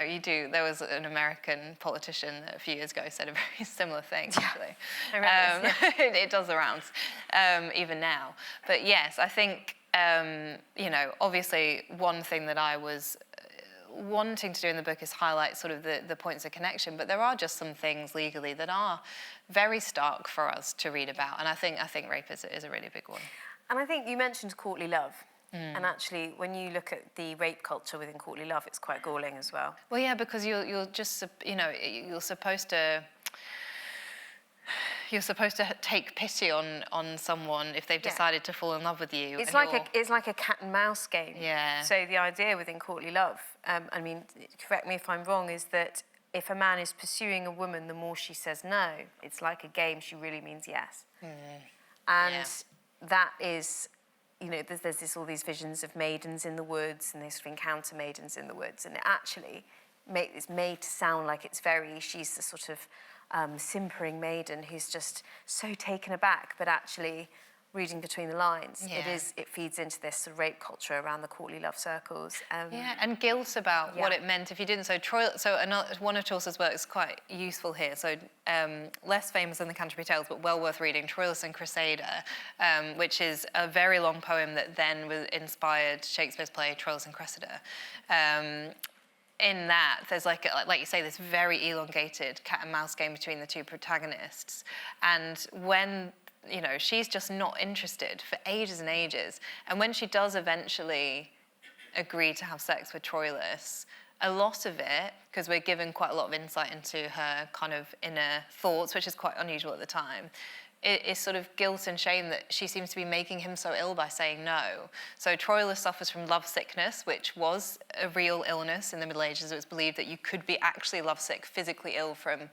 there was an American politician that a few years ago said a very similar thing, actually. Yeah. It does the rounds, even now. But yes, I think, you know, obviously one thing that I was wanting to do in the book is highlight sort of the points of connection, but there are just some things legally that are very stark for us to read about, and I think rape is a really big one. And I think you mentioned courtly love. And actually, when you look at the rape culture within courtly love, it's quite galling as well. Well, yeah, because you're just, you know, you're supposed to take pity on someone if they've decided to fall in love with you. It's like a cat and mouse game. Yeah. So the idea within courtly love, I mean, correct me if I'm wrong, is that if a man is pursuing a woman, the more she says no, it's like a game. She really means yes. And that is, you know, there's all these visions of maidens in the woods, and they sort of encounter maidens in the woods, and it actually is made to sound like she's the sort of simpering maiden who's just so taken aback, but actually reading between the lines. Yeah. It feeds into this sort of rape culture around the courtly love circles. Yeah, and guilt about what it meant if you didn't. One of Chaucer's works is quite useful here. So less famous than the Canterbury Tales, but well worth reading, Troilus and Cressida, which is a very long poem that then inspired Shakespeare's play Troilus and Cressida. In that, there's like you say, this very elongated cat and mouse game between the two protagonists. And when, she's just not interested for ages and ages. And when she does eventually agree to have sex with Troilus, a lot of it, because we're given quite a lot of insight into her kind of inner thoughts, which is quite unusual at the time, it is sort of guilt and shame that she seems to be making him so ill by saying no. So Troilus suffers from love sickness, which was a real illness in the Middle Ages. It was believed that you could be actually lovesick, physically ill from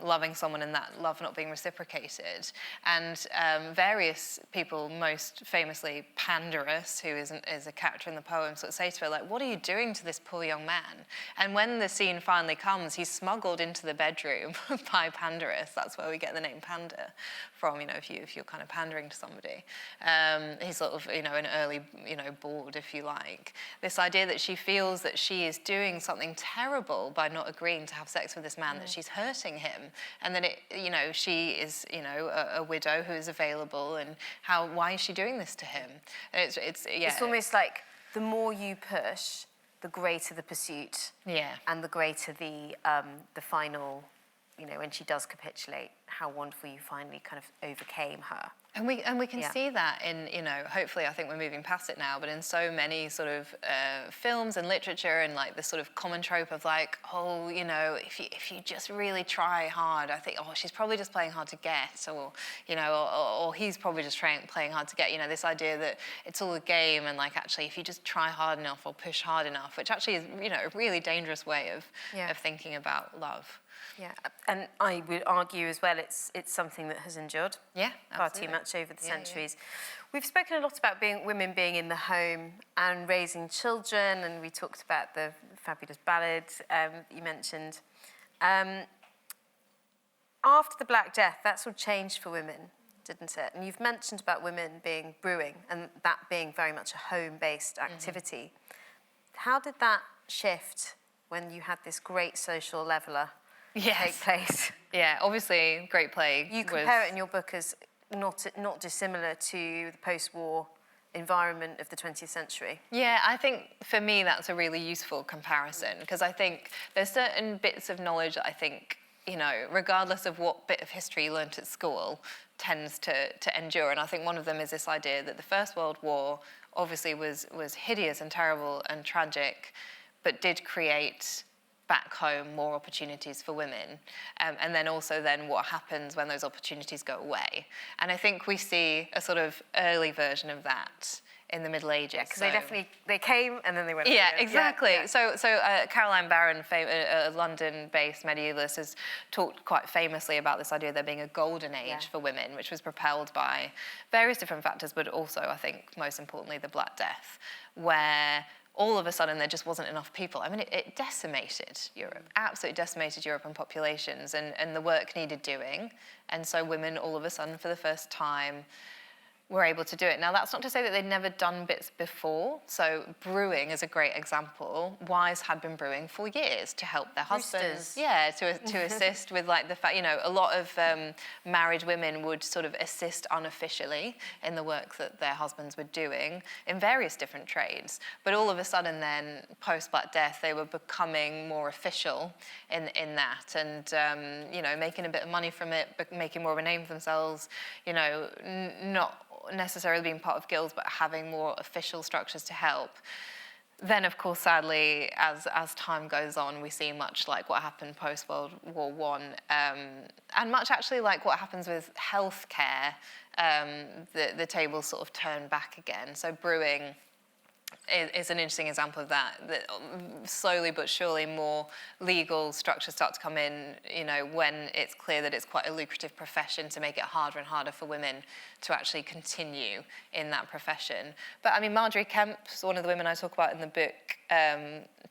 loving someone and that love not being reciprocated. And various people, most famously Pandarus, who is a character in the poem, sort of say to her, like, what are you doing to this poor young man? And when the scene finally comes, he's smuggled into the bedroom by Pandarus. That's where we get the name Panda from, if you're kind of pandering to somebody. He's sort of, an early, bored, if you like. This idea that she feels that she is doing something terrible by not agreeing to have sex with this man, that she's hurting him, and that she is, a widow who is available, and why is she doing this to him? And it's almost like the more you push, the greater the pursuit. Yeah. And the greater the final, when she does capitulate, how wonderful you finally kind of overcame her. And we can see that in, hopefully I think we're moving past it now, but in so many sort of films and literature, and like this sort of common trope of like, if you just really try hard, I think, she's probably just playing hard to get, or he's probably just playing hard to get, this idea that it's all a game, and like actually if you just try hard enough or push hard enough, which actually is, a really dangerous way of thinking about love. Yeah, and I would argue as well it's something that has endured far too much over the centuries. We've spoken a lot about women being in the home and raising children, and we talked about the fabulous ballad you mentioned. After the Black Death, that's all changed for women, didn't it? And you've mentioned about women being brewing, and that being very much a home-based activity. How did that shift when you had this great social leveller take place? Yeah, obviously, Great Plague. You compare it in your book as not dissimilar to the post-war environment of the 20th century. Yeah, I think for me that's a really useful comparison, because I think there's certain bits of knowledge that I think, regardless of what bit of history you learnt at school, tends to endure. And I think one of them is this idea that the First World War obviously was hideous and terrible and tragic, but did create back home more opportunities for women, and then also what happens when those opportunities go away. And I think we see a sort of early version of that in the Middle Ages. Yeah, because they came and then they went. Yeah, exactly. Yeah. So Caroline Barron, a London-based medievalist, has talked quite famously about this idea of there being a golden age for women, which was propelled by various different factors, but also, I think, most importantly, the Black Death, where all of a sudden there just wasn't enough people. I mean, it decimated Europe, absolutely decimated Europe and populations, and the work needed doing. And so women all of a sudden, for the first time, were able to do it. Now, that's not to say that they'd never done bits before. So brewing is a great example. Wives had been brewing for years to help their husbands. Yeah, to assist with like the fact, a lot of married women would sort of assist unofficially in the work that their husbands were doing in various different trades. But all of a sudden then, post-Black Death, they were becoming more official in that, and, making a bit of money from it, but making more of a name for themselves, not necessarily being part of guilds, but having more official structures to help. Then, of course, sadly, as time goes on, we see much like what happened post-World War I, and much actually like what happens with healthcare. The tables sort of turn back again. So brewing is an interesting example of that. That slowly but surely more legal structures start to come in, you know, when it's clear that it's quite a lucrative profession, to make it harder and harder for women to actually continue in that profession. But I mean, Margery Kempe, one of the women I talk about in the book,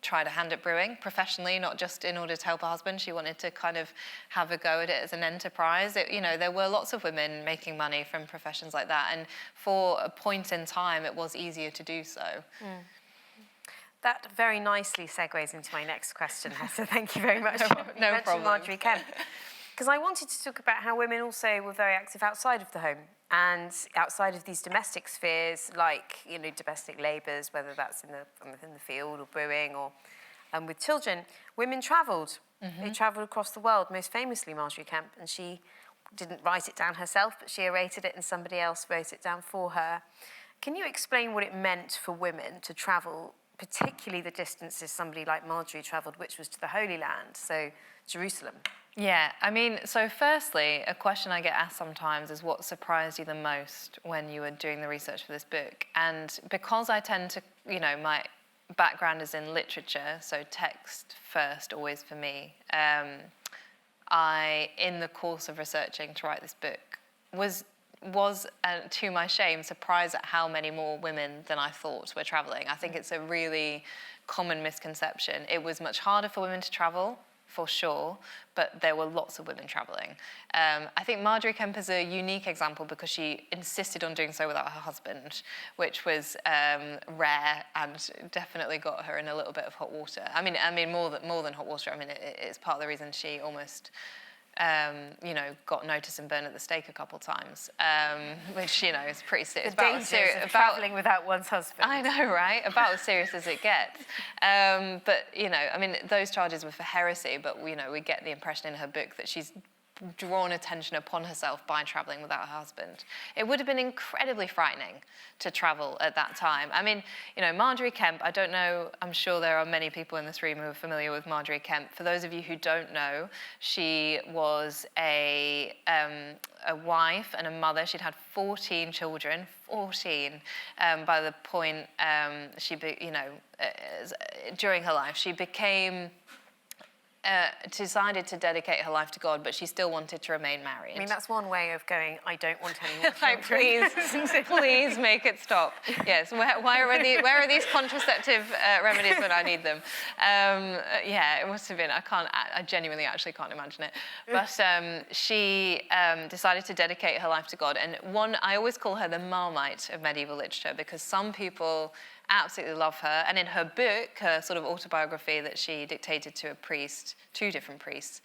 tried a hand at brewing professionally, not just in order to help her husband. She wanted to kind of have a go at it as an enterprise. You know, there were lots of women making money from professions like that, and for a point in time, it was easier to do so. That very nicely segues into my next question, Hetta. Thank you very much. No problem. Margery Kempe. Because I wanted to talk about how women also were very active outside of the home and outside of these domestic spheres, like, you know, domestic labours, whether that's in the field or brewing or with children. Women travelled. They travelled across the world, most famously Margery Kempe, and she didn't write it down herself, but she narrated it and somebody else wrote it down for her. Can you explain what it meant for women to travel, particularly the distances somebody like Margery travelled, which was to the Holy Land, so Jerusalem? Yeah, I mean, so firstly, a question I get asked sometimes is what surprised you the most when you were doing the research for this book? And because I tend to, you know, my background is in literature, so text first always for me, I, in the course of researching to write this book, was to my shame, surprised at how many more women than I thought were travelling. I think it's a really common misconception. It was much harder for women to travel, for sure, but there were lots of women travelling. I think Margery Kempe is a unique example because she insisted on doing so without her husband, which was rare and definitely got her in a little bit of hot water. I mean more than hot water. I mean, it's part of the reason she almost you know, got noticed and burned at the stake a couple times, which, you know, is pretty serious. The dangers of travelling without one's husband. I know, right? About as serious as it gets. But, you know, I mean, those charges were for heresy, but, you know, we get the impression in her book that she's drawn attention upon herself by travelling without her husband. It would have been incredibly frightening to travel at that time. I mean, you know, Margery Kempe, I don't know, I'm sure there are many people in this room who are familiar with Margery Kempe. For those of you who don't know, she was a wife and a mother. She'd had 14 children, 14, by the point during her life. She became decided to dedicate her life to God, but she still wanted to remain married. I mean, that's one way of going, I don't want any more like, please make it stop. Yes, where are these contraceptive remedies when I need them? Yeah, it must have been, I genuinely actually can't imagine it. But she decided to dedicate her life to God. And I always call her the Marmite of medieval literature, because some people absolutely love her. And in her book, her sort of autobiography that she dictated to two different priests,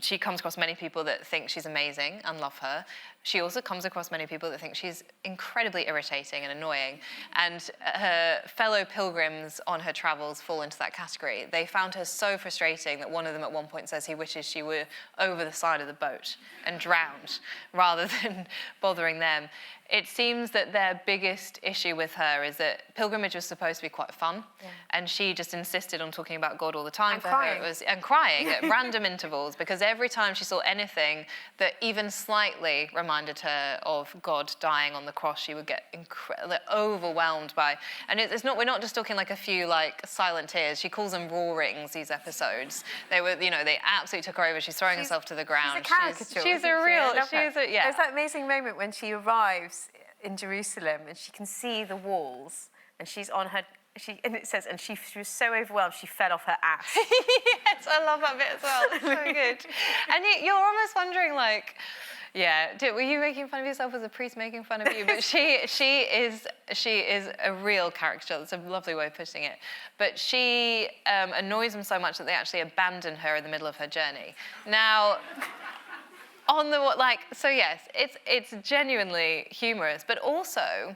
she comes across many people that think she's amazing and love her. She also comes across many people that think she's incredibly irritating and annoying. And her fellow pilgrims on her travels fall into that category. They found her so frustrating that one of them at one point says he wishes she were over the side of the boat and drowned rather than bothering them. It seems that their biggest issue with her is that pilgrimage was supposed to be quite fun, and she just insisted on talking about God all the time. And crying at random intervals, because every time she saw anything that even slightly reminded her of God dying on the cross, she would get overwhelmed by. And we're not just talking like a few like silent tears. She calls them roarings. These episodes, they absolutely took her over. She's throwing herself to the ground. She's a caricature. She's a real. Yeah. There's that amazing moment when she arrives in Jerusalem and she can see the walls and she's on her. And it says, and she was so overwhelmed, she fell off her ass. Yes, I love that bit as well. It's so good. And you're almost wondering, like, yeah, were you making fun of yourself? Was the priest making fun of you? But she is a real caricature. That's a lovely way of putting it. But she annoys them so much that they actually abandon her in the middle of her journey. Now, so yes, it's genuinely humorous, but also,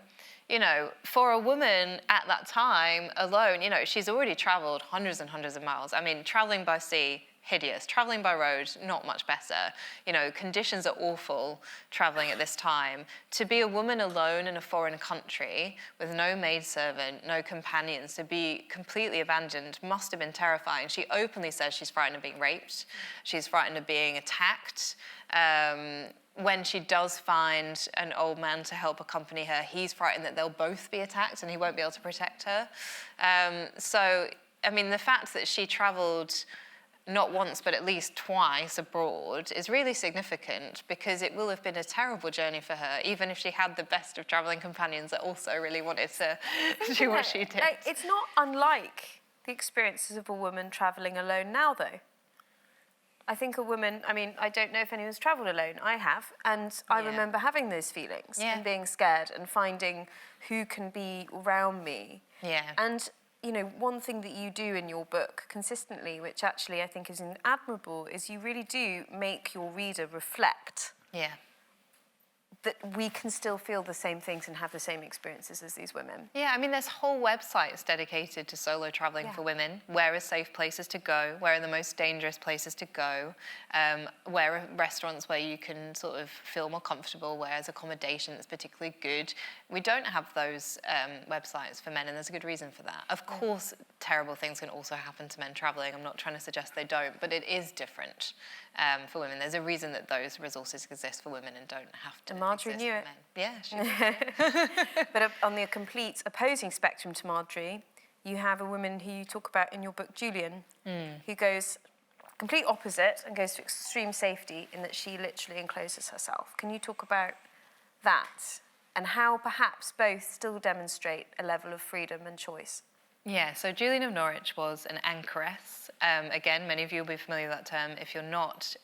you know, for a woman at that time alone, you know, she's already travelled hundreds and hundreds of miles. I mean, travelling by sea hideous. Traveling by road, not much better. You know, conditions are awful traveling at this time. To be a woman alone in a foreign country with no maidservant, no companions, to be completely abandoned must have been terrifying. She openly says she's frightened of being raped. She's frightened of being attacked. When she does find an old man to help accompany her, he's frightened that they'll both be attacked and he won't be able to protect her. So, I mean, the fact that she travelled not once, but at least twice abroad is really significant, because it will have been a terrible journey for her, even if she had the best of travelling companions that also really wanted to do what she did. It's not unlike the experiences of a woman travelling alone now, though. I think a woman, I mean, I don't know if anyone's travelled alone. I have. And I remember having those feelings and being scared and finding who can be around me. Yeah. And, you know, one thing that you do in your book consistently, which actually I think is admirable, is you really do make your reader reflect. Yeah. That we can still feel the same things and have the same experiences as these women. Yeah, I mean, there's whole websites dedicated to solo travelling for women. Where are safe places to go? Where are the most dangerous places to go? Where are restaurants where you can sort of feel more comfortable? Where is accommodation that's particularly good? We don't have those websites for men, and there's a good reason for that. Of course, terrible things can also happen to men travelling. I'm not trying to suggest they don't, but it is different for women. There's a reason that those resources exist for women and don't have to Margery exist knew for it. men. Yeah, she did. But on the complete opposing spectrum to Margery, you have a woman who you talk about in your book, Julian, who goes complete opposite and goes to extreme safety in that she literally encloses herself. Can you talk about that and how perhaps both still demonstrate a level of freedom and choice? Yeah, so Julian of Norwich was an anchoress. Again, many of you will be familiar with that term. If you're not,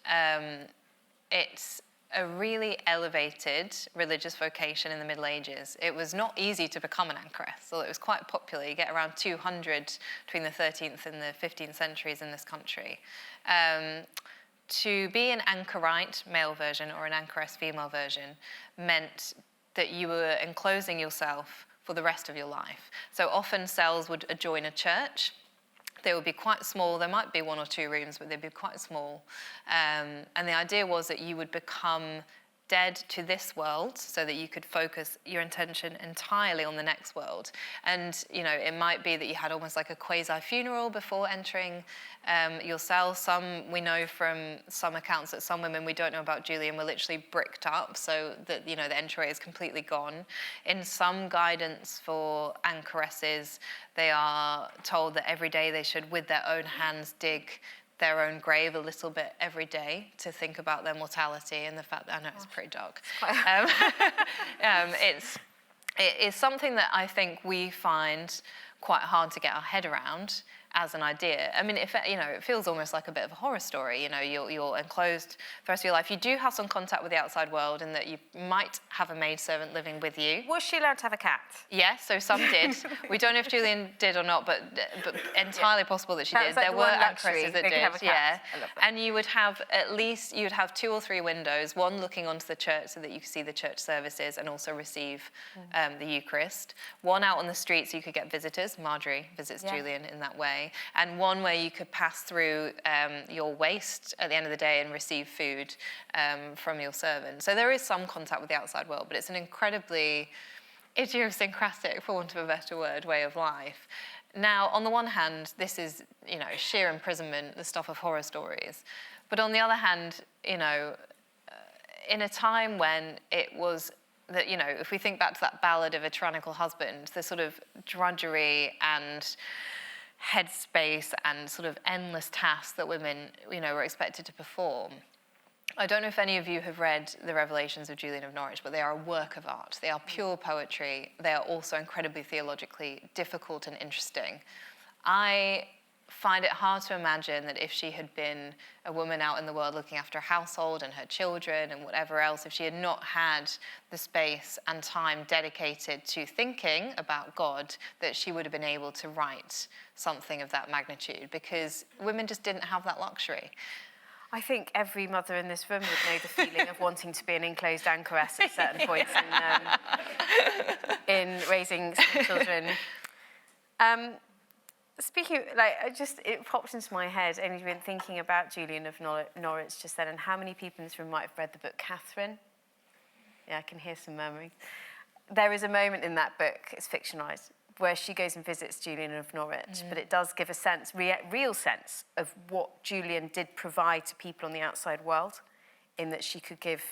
it's a really elevated religious vocation in the Middle Ages. It was not easy to become an anchoress, although it was quite popular. You get around 200 between the 13th and the 15th centuries in this country. To be an anchorite, male version, or an anchoress, female version, meant that you were enclosing yourself for the rest of your life. So often cells would adjoin a church. They would be quite small. There might be 1 or 2 rooms, but they'd be quite small. And the idea was that you would become dead to this world so that you could focus your attention entirely on the next world. And, you know, it might be that you had almost like a quasi-funeral before entering your cell. Some, we know from some accounts that some women, we don't know about Julian, were literally bricked up so that, you know, the entryway is completely gone. In some guidance for anchoresses, they are told that every day they should, with their own hands, dig their own grave a little bit every day to think about their mortality and the fact that, I know it's pretty dark. It is something that I think we find quite hard to get our head around as an idea. I mean, if you know, it feels almost like a bit of a horror story. You know, you're enclosed for the rest of your life. You do have some contact with the outside world in that you might have a maidservant living with you. Was she allowed to have a cat? Yes, so some did. We don't know if Julian did or not, but entirely possible that she did. Like there were anchoresses that did, yeah. And you would have at least 2 or 3 windows, one looking onto the church so that you could see the church services and also receive the Eucharist. One out on the street so you could get visitors. Margery visits Julian in that way. And one where you could pass through your waste at the end of the day and receive food from your servant. So there is some contact with the outside world, but it's an incredibly idiosyncratic, for want of a better word, way of life. Now, on the one hand, this is, you know, sheer imprisonment, the stuff of horror stories. But on the other hand, you know, in a time when it was that, you know, if we think back to that ballad of a tyrannical husband, the sort of drudgery and headspace and sort of endless tasks that women, you know, were expected to perform. I don't know if any of you have read the Revelations of Julian of Norwich, but they are a work of art. They are pure poetry. They are also incredibly theologically difficult and interesting. I find it hard to imagine that if she had been a woman out in the world looking after a household and her children and whatever else, if she had not had the space and time dedicated to thinking about God, that she would have been able to write something of that magnitude, because women just didn't have that luxury. I think every mother in this room would know the feeling of wanting to be an enclosed anchoress at certain points in raising some children. Speaking of, like, it popped into my head, and you've been thinking about Julian of Norwich just then, and how many people in this room might have read the book Catherine? Yeah, I can hear some murmuring. There is a moment in that book, it's fictionalised, where she goes and visits Julian of Norwich, but it does give a sense, real sense, of what Julian did provide to people on the outside world, in that she could give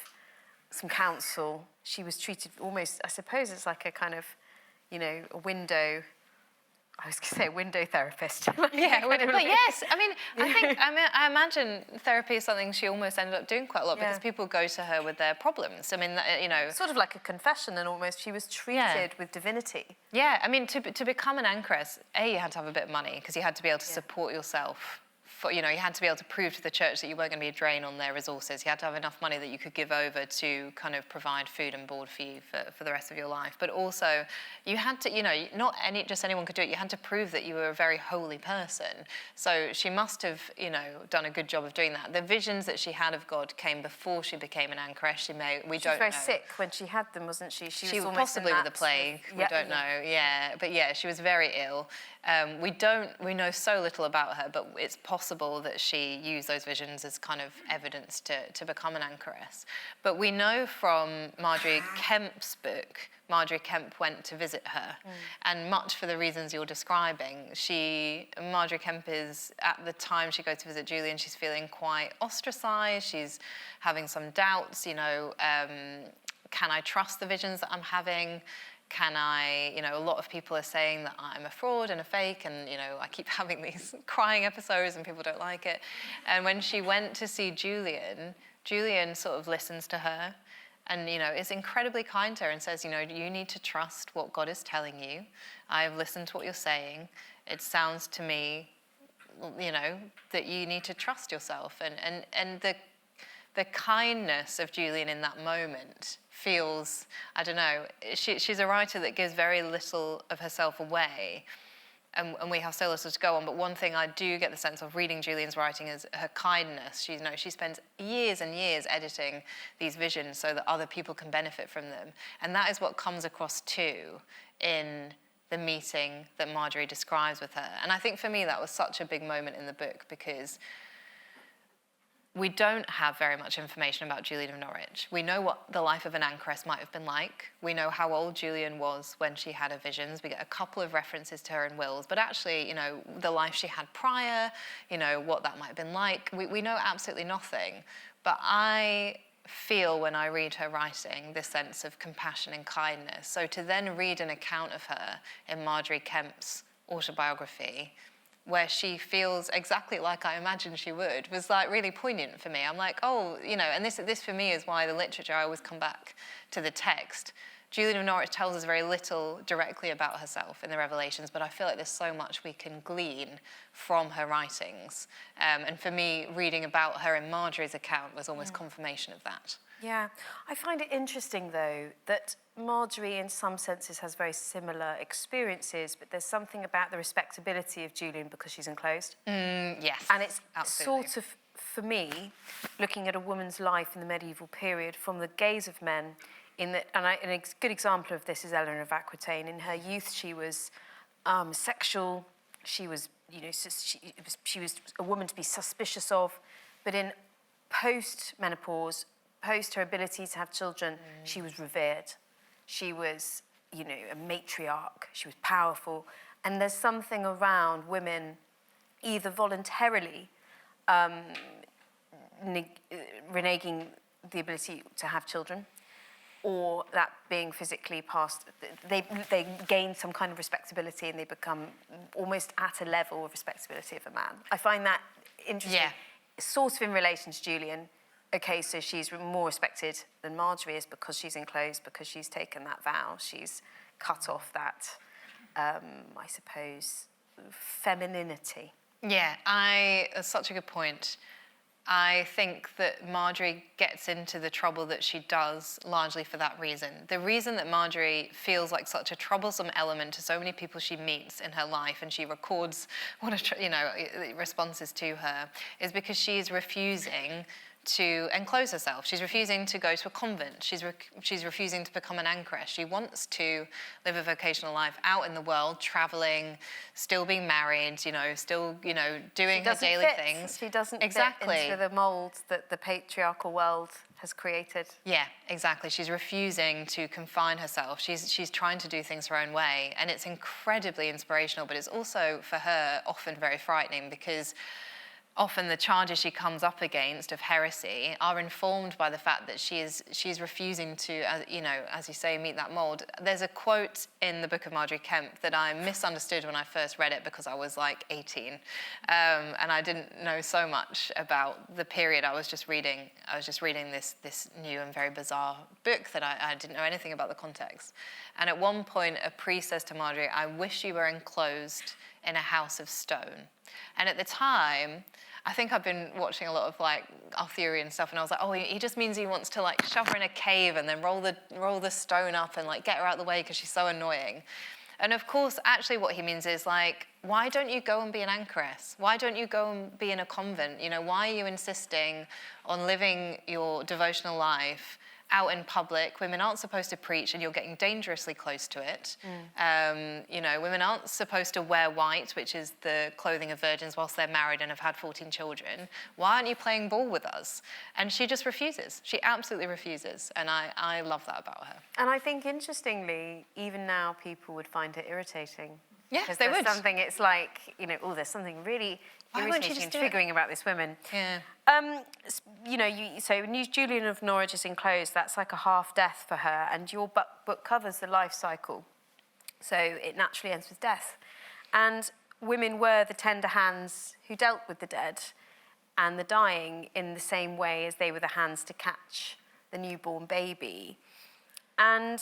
some counsel. She was treated almost, I suppose it's like a kind of, you know, a window. I was going to say a window therapist. Yeah, but yes, I mean, I imagine therapy is something she almost ended up doing quite a lot because people go to her with their problems. I mean, you know, sort of like a confession, and almost she was treated with divinity. Yeah, I mean, to become an anchoress, you had to have a bit of money because you had to be able to support yourself. You know, you had to be able to prove to the church that you weren't going to be a drain on their resources. You had to have enough money that you could give over to kind of provide food and board for you for the rest of your life. But also, you had to, you know, not just anyone could do it. You had to prove that you were a very holy person. So she must have, you know, done a good job of doing that. The visions that she had of God came before she became an anchoress. She was very sick when she had them, wasn't she? She was possibly with the plague. We don't know. Yeah, but yeah, she was very ill. We know so little about her, but it's possible that she used those visions as kind of evidence to become an anchoress. But we know from Margery Kempe's book, Margery Kempe went to visit her, and much for the reasons you're describing. Margery Kempe is, at the time she goes to visit Julian, she's feeling quite ostracised, she's having some doubts, you know, can I trust the visions that I'm having? Can I, you know, a lot of people are saying that I'm a fraud and a fake, and, you know, I keep having these crying episodes and people don't like it. And when she went to see Julian, Julian sort of listens to her and, you know, is incredibly kind to her and says, you know, you need to trust what God is telling you. I've listened to what you're saying. It sounds to me, you know, that you need to trust yourself. And the kindness of Julian in that moment feels, I don't know, she's a writer that gives very little of herself away, and we have so little to go on, but one thing I do get the sense of reading Julian's writing is her kindness. She, you know, she spends years and years editing these visions so that other people can benefit from them, and that is what comes across too in the meeting that Margery describes with her. And I think for me that was such a big moment in the book, because we don't have very much information about Julian of Norwich. We know what the life of an anchoress might have been like. We know how old Julian was when she had her visions. We get a couple of references to her in wills, but actually, you know, the life she had prior, you know, what that might have been like, we know absolutely nothing. But I feel when I read her writing this sense of compassion and kindness. So to then read an account of her in Margery Kempe's autobiography, where she feels exactly like I imagined she would, was like really poignant for me. I'm like, oh, you know, and this for me is why the literature, I always come back to the text. Julian of Norwich tells us very little directly about herself in the Revelations, but I feel like there's so much we can glean from her writings. And for me, reading about her in Margery's account was almost confirmation of that. Yeah. I find it interesting, though, that Margery, in some senses, has very similar experiences, but there's something about the respectability of Julian because she's enclosed. Yes, and it's absolutely. sort of, for me, looking at a woman's life in the medieval period from the gaze of men, and a good example of this is Eleanor of Aquitaine. In her youth, she was sexual. She was, you know, she was a woman to be suspicious of, but in post-menopause, post her ability to have children, she was revered. She was, you know, a matriarch. She was powerful. And there's something around women either voluntarily reneging the ability to have children, or that being physically past, they gain some kind of respectability and they become almost at a level of respectability of a man. I find that interesting. Yeah. Sort of in relation to Julian. Okay, so she's more respected than Margery is because she's enclosed, because she's taken that vow. She's cut off that, I suppose, femininity. Yeah, that's such a good point. I think that Margery gets into the trouble that she does largely for that reason. The reason that Margery feels like such a troublesome element to so many people she meets in her life, and she records responses to her, is because she's refusing to enclose herself. She's refusing to go to a convent. She's refusing to become an anchoress. She wants to live a vocational life out in the world, traveling, still being married, still, doing her daily things. She doesn't exactly fit into the mould that the patriarchal world has created. Yeah, exactly. She's refusing to confine herself. She's trying to do things her own way, and it's incredibly inspirational, but it's also, for her, often very frightening, because often the charges she comes up against of heresy are informed by the fact that she's refusing to, as you say, meet that mould. There's a quote in the book of Margery Kempe that I misunderstood when I first read it because I was like 18, and I didn't know so much about the period I was just reading. I was just reading this new and very bizarre book that I didn't know anything about the context. And at one point, a priest says to Margery, "I wish you were enclosed in a house of stone." And at the time, I think I've been watching a lot of Arthurian stuff, and I was like, oh, he just means he wants to shove her in a cave and then roll the stone up and get her out of the way because she's so annoying. And of course, actually what he means is why don't you go and be an anchoress? Why don't you go and be in a convent? Why are you insisting on living your devotional life out in public? Women aren't supposed to preach, and you're getting dangerously close to it. Women aren't supposed to wear white, which is the clothing of virgins, whilst they're married and have had 14 children. Why aren't you playing ball with us? And she just refuses. She absolutely refuses. And I love that about her. And I think, interestingly, even now people would find it irritating. Yes, they would. Something, it's there's something really irritating and triggering about this woman. Yeah. So Julian of Norwich is enclosed. That's like a half death for her, and your book covers the life cycle. So it naturally ends with death. And women were the tender hands who dealt with the dead and the dying in the same way as they were the hands to catch the newborn baby. And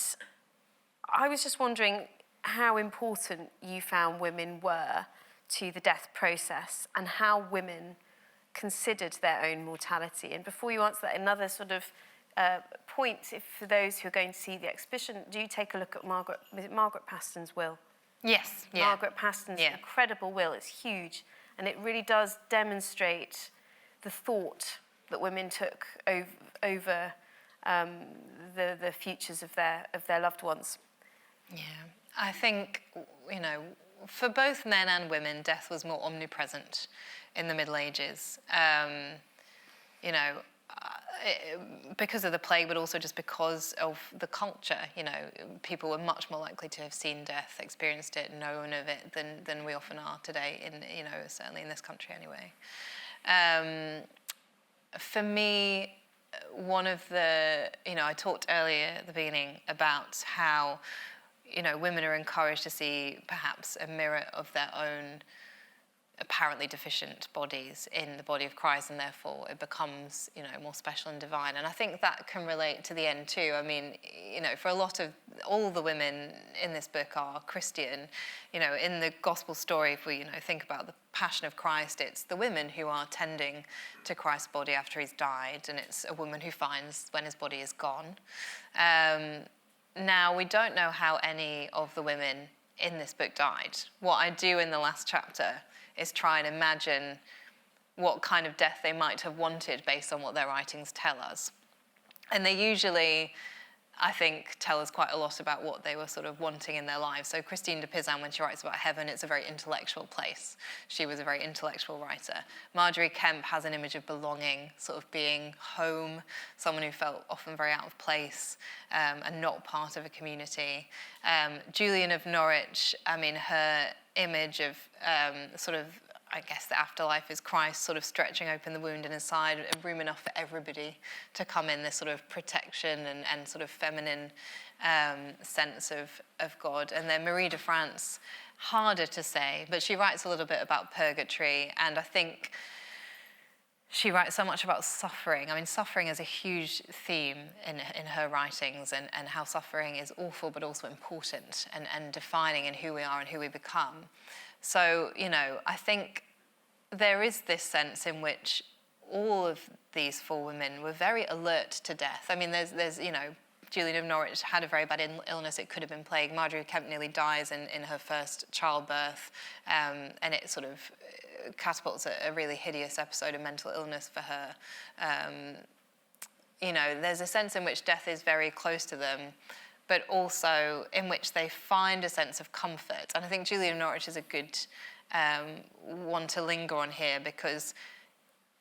I was just wondering how important you found women were to the death process and how women considered their own mortality. And before you answer that, another sort of point, for those who are going to see the exhibition, do take a look at Margaret Paston's will. Yes. Yeah. Margaret Paston's incredible will. It's huge, and it really does demonstrate the thought that women took over the futures of their loved ones. Yeah, I think, for both men and women, death was more omnipresent in the Middle Ages. Because of the plague, but also just because of the culture. People were much more likely to have seen death, experienced it, known of it than we often are today. Certainly in this country anyway. For me, one of the I talked earlier at the beginning about how women are encouraged to see perhaps a mirror of their own apparently deficient bodies in the body of Christ, and therefore it becomes, more special and divine. And I think that can relate to the end too. I mean, for a lot of, all the women in this book are Christian. In the gospel story, if we, think about the Passion of Christ, it's the women who are tending to Christ's body after he's died, and it's a woman who finds when his body is gone. Now, we don't know how any of the women in this book died. What I do in the last chapter is try and imagine what kind of death they might have wanted based on what their writings tell us. And they usually, I think, tell us quite a lot about what they were sort of wanting in their lives. So Christine de Pizan, when she writes about heaven, it's a very intellectual place. She was a very intellectual writer. Margery Kempe has an image of belonging, sort of being home, someone who felt often very out of place and not part of a community. Julian of Norwich, her image of I guess the afterlife is Christ sort of stretching open the wound in his side, room enough for everybody to come in, this sort of protection and sort of feminine sense of God. And then Marie de France, harder to say, but she writes a little bit about purgatory, and I think she writes so much about suffering. Suffering is a huge theme in her writings, and how suffering is awful but also important and defining in who we are and who we become. So, I think there is this sense in which all of these four women were very alert to death. There's Julian of Norwich had a very bad illness. It could have been plague. Margery Kempe nearly dies in her first childbirth, and it sort of catapults a really hideous episode of mental illness for her. You know, there's a sense in which death is very close to them, but also in which they find a sense of comfort. And I think Julian of Norwich is a good one to linger on here, because,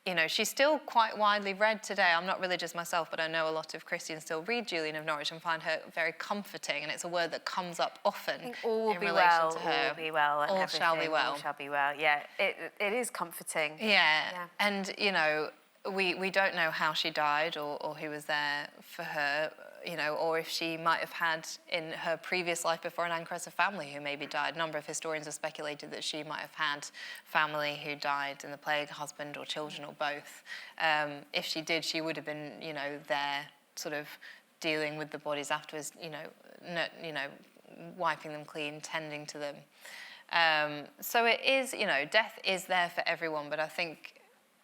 you know, she's still quite widely read today. I'm not religious myself, but I know a lot of Christians still read Julian of Norwich and find her very comforting, and it's a word that comes up often. I think all will in be relation well, to her. all will be well, and All shall be well. All shall be well. Yeah, it is comforting. Yeah. And, you know, we don't know how she died or who was there for her, you know, or if she might have had in her previous life before an Ancress a family who maybe died. A number of historians have speculated that she might have had family who died in the plague, husband or children or both. If she did, she would have been, you know, there sort of dealing with the bodies afterwards, you know, wiping them clean, tending to them. So it is, you know, death is there for everyone, but I think,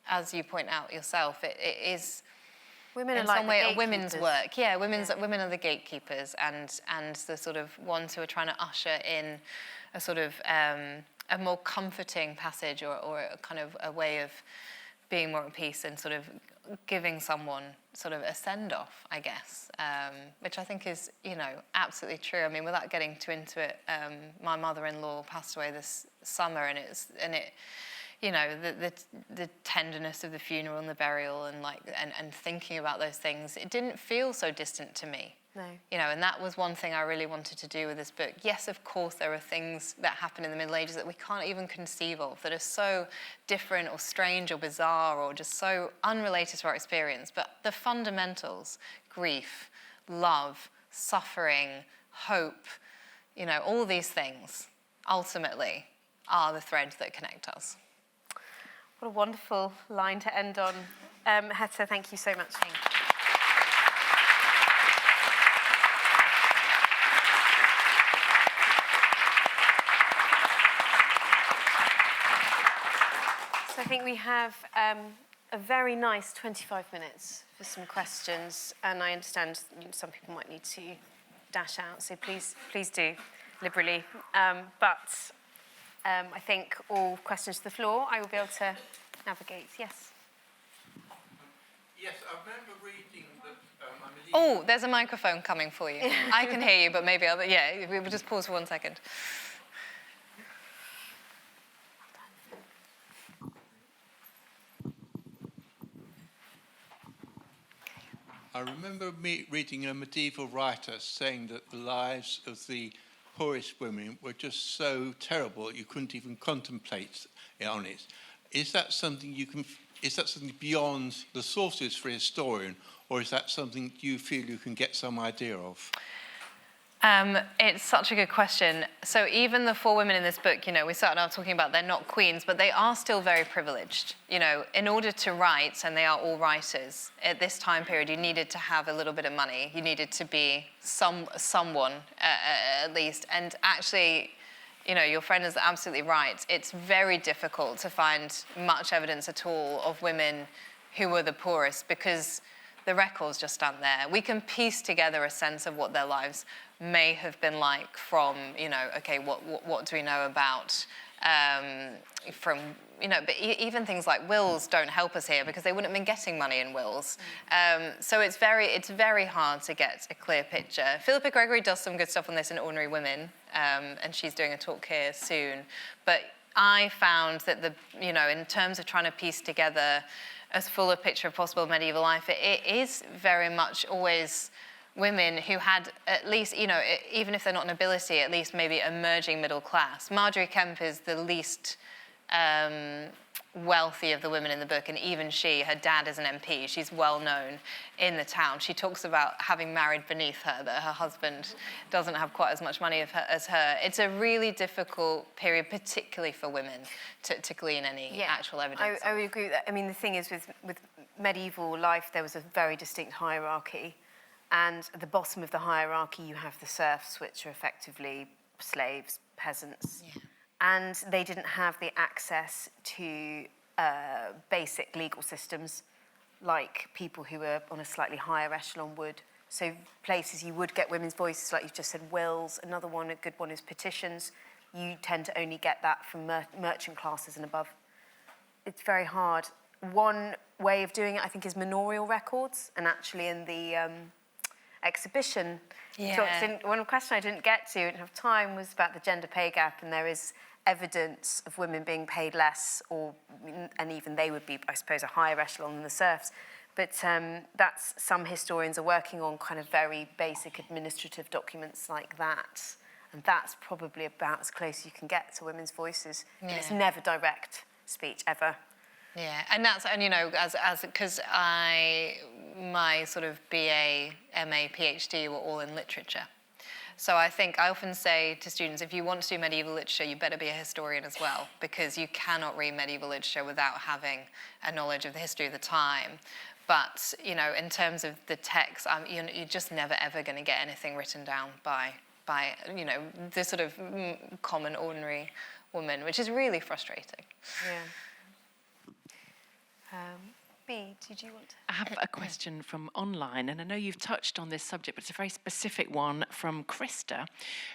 as you point out yourself, it is women in are like some way the a women's gatekeepers. work. Yeah, women are the gatekeepers and the sort of ones who are trying to usher in a sort of a more comforting passage or a kind of a way of being more at peace and sort of giving someone sort of a send-off, I guess, which I think is, you know, absolutely true. I mean, without getting too into it, my mother-in-law passed away this summer, and it you know, the tenderness of the funeral and the burial and thinking about those things, it didn't feel so distant to me. No. You know, and that was one thing I really wanted to do with this book. Yes, of course, there are things that happen in the Middle Ages that we can't even conceive of, that are so different or strange or bizarre or just so unrelated to our experience. But the fundamentals, grief, love, suffering, hope, you know, all these things ultimately are the threads that connect us. What a wonderful line to end on. Hetta, thank you so much. Thank you. So I think we have a very nice 25 minutes for some questions, and I understand some people might need to dash out, so please do, liberally. I think all questions to the floor, I will be able to navigate. Yes. Yes, I remember reading that. Oh, there's a microphone coming for you. I can hear you, but maybe other. Yeah, we will just pause for 1 second. I remember reading a medieval writer saying that the lives of the poorest women were just so terrible that you couldn't even contemplate on it. Is that something is that something beyond the sources for a historian, or is that something you feel you can get some idea of? It's such a good question. So even the 4 women in this book, you know, we started out talking about they're not queens, but they are still very privileged. You know, in order to write, and they are all writers, at this time period, you needed to have a little bit of money. You needed to be someone, at least. And actually, you know, your friend is absolutely right. It's very difficult to find much evidence at all of women who were the poorest, because the records just aren't there. We can piece together a sense of what their lives may have been like from, you know, okay, what do we know about from, you know, but even things like wills don't help us here, because they wouldn't have been getting money in wills. So it's very hard to get a clear picture. Philippa Gregory does some good stuff on this in Ordinary Women, and she's doing a talk here soon. But I found that you know, in terms of trying to piece together as full a picture of possible medieval life, it is very much always women who had at least, you know, even if they're not nobility, at least maybe emerging middle class. Margery Kempe is the least wealthy of the women in the book, and even she, her dad is an MP, she's well known in the town. She talks about having married beneath her, that her husband doesn't have quite as much money as her. It's a really difficult period, particularly for women, to glean any actual evidence. I would agree with that. I mean, the thing is, with medieval life, there was a very distinct hierarchy. And at the bottom of the hierarchy, you have the serfs, which are effectively slaves, peasants. Yeah. And they didn't have the access to basic legal systems like people who were on a slightly higher echelon would. So places you would get women's voices, like you've just said, wills. Another one, a good one, is petitions. You tend to only get that from merchant classes and above. it's very hard. One way of doing it, I think, is manorial records, and actually in the exhibition, one question I didn't get to, didn't have time, was about the gender pay gap, and there is evidence of women being paid less, and even they would be, I suppose, a higher echelon than the serfs. But that's, some historians are working on kind of very basic administrative documents like that, and that's probably about as close as you can get to women's voices. And it's never direct speech, ever. Yeah, and you know, because my sort of BA, MA, PhD were all in literature. So I often say to students, if you want to do medieval literature, you better be a historian as well, because you cannot read medieval literature without having a knowledge of the history of the time. But, you know, in terms of the text, you're just never, ever going to get anything written down by, you know, the sort of common, ordinary woman, which is really frustrating. Yeah. B, did you want to? I have a question from online, and I know you've touched on this subject, but it's a very specific one from Krista,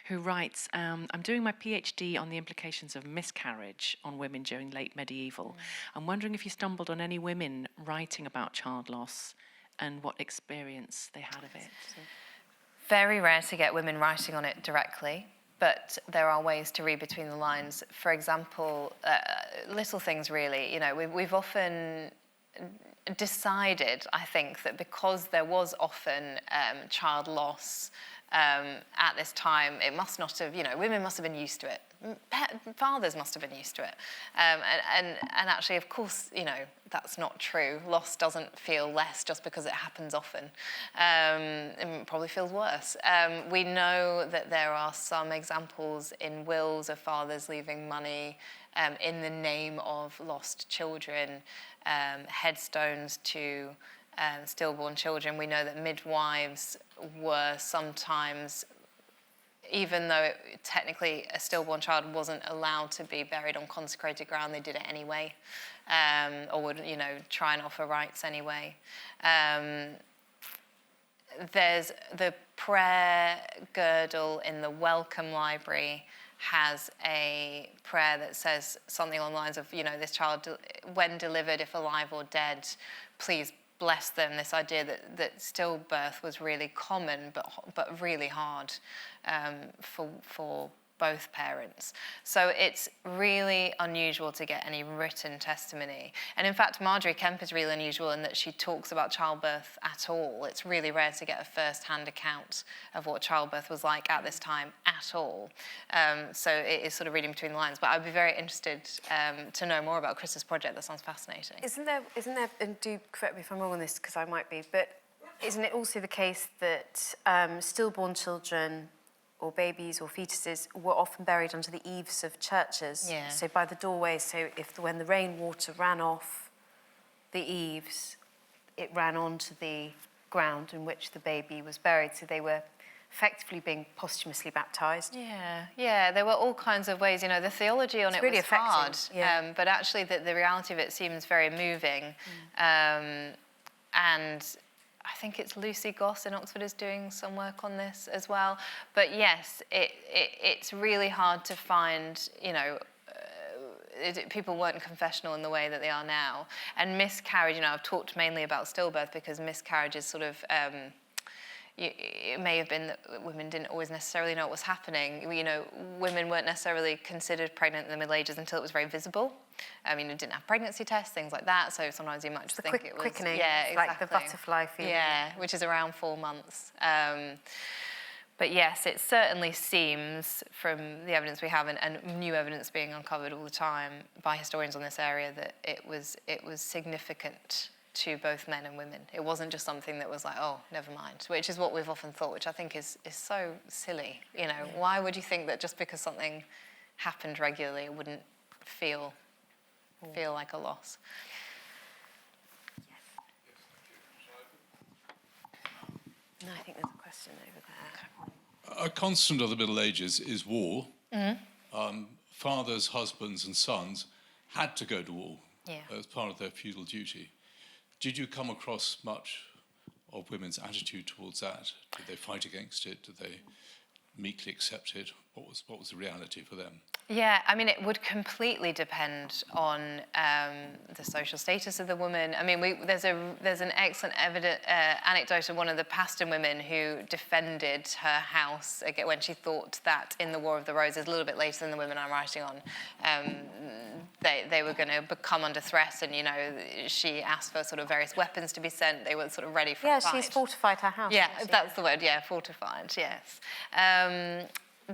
who writes, I'm doing my PhD on the implications of miscarriage on women during late medieval. I'm wondering if you stumbled on any women writing about child loss and what experience they had of it. Very rare to get women writing on it directly, but there are ways to read between the lines. For example, little things really, you know, we've often decided, I think, that because there was often child loss at this time, it must not have, you know, women must have been used to it. Fathers must have been used to it. And actually, of course, you know, that's not true. Loss doesn't feel less just because it happens often. It probably feels worse. We know that there are some examples in wills of fathers leaving money in the name of lost children, headstones to stillborn children. We know that midwives were sometimes, even though technically a stillborn child wasn't allowed to be buried on consecrated ground, they did it anyway, or would, you know, try and offer rites anyway. There's the prayer girdle in the Welcome Library has a prayer that says something along the lines of, you know, this child, when delivered, if alive or dead, please bless them. This idea that stillbirth was really common, but really hard for both parents. So it's really unusual to get any written testimony. And in fact, Margery Kempe is really unusual in that she talks about childbirth at all. It's really rare to get a first-hand account of what childbirth was like at this time at all. So it is sort of reading between the lines. But I'd be very interested to know more about Krista's project. That sounds fascinating. Isn't there, and do correct me if I'm wrong on this, because I might be, but isn't it also the case that stillborn children or babies or fetuses were often buried under the eaves of churches? Yeah. So by the doorway, so when the rainwater ran off the eaves, it ran onto the ground in which the baby was buried. So they were effectively being posthumously baptised. Yeah, there were all kinds of ways, you know, the theology on it really was hard, but actually the reality of it seems very moving. And I think it's Lucy Goss in Oxford is doing some work on this as well. But yes, it's really hard to find, you know, people weren't confessional in the way that they are now. And miscarriage, you know, I've talked mainly about stillbirth because miscarriage is sort of, it may have been that women didn't always necessarily know what was happening. You know, women weren't necessarily considered pregnant in the Middle Ages until it was very visible. I mean, it didn't have pregnancy tests, things like that, so sometimes you might just think it was... quickening, yeah, exactly. like the butterfly feeling. Yeah, which is around 4 months. But yes, it certainly seems, from the evidence we have, and new evidence being uncovered all the time by historians on this area, that it was significant to both men and women. It wasn't just something that was like, oh, never mind, which is what we've often thought, which I think is so silly. You know, why would you think that just because something happened regularly, it wouldn't feel like a loss? No, I think there's a question over there. A constant of the Middle Ages is war. Fathers, husbands and sons had to go to war as part of their feudal duty. Did you come across much of women's attitude towards that? Did they fight against it? Did they meekly accepted? What was the reality for them? Yeah, I mean, it would completely depend on the social status of the woman. I mean, there's an excellent anecdote of one of the Paston women who defended her house again when she thought that in the War of the Roses, a little bit later than the women I'm writing on, they were going to come under threat, and she asked for sort of various weapons to be sent. They were sort of ready for a fight. Yeah, she's fortified her house. Yeah, that's the word. Yeah, fortified. Yes.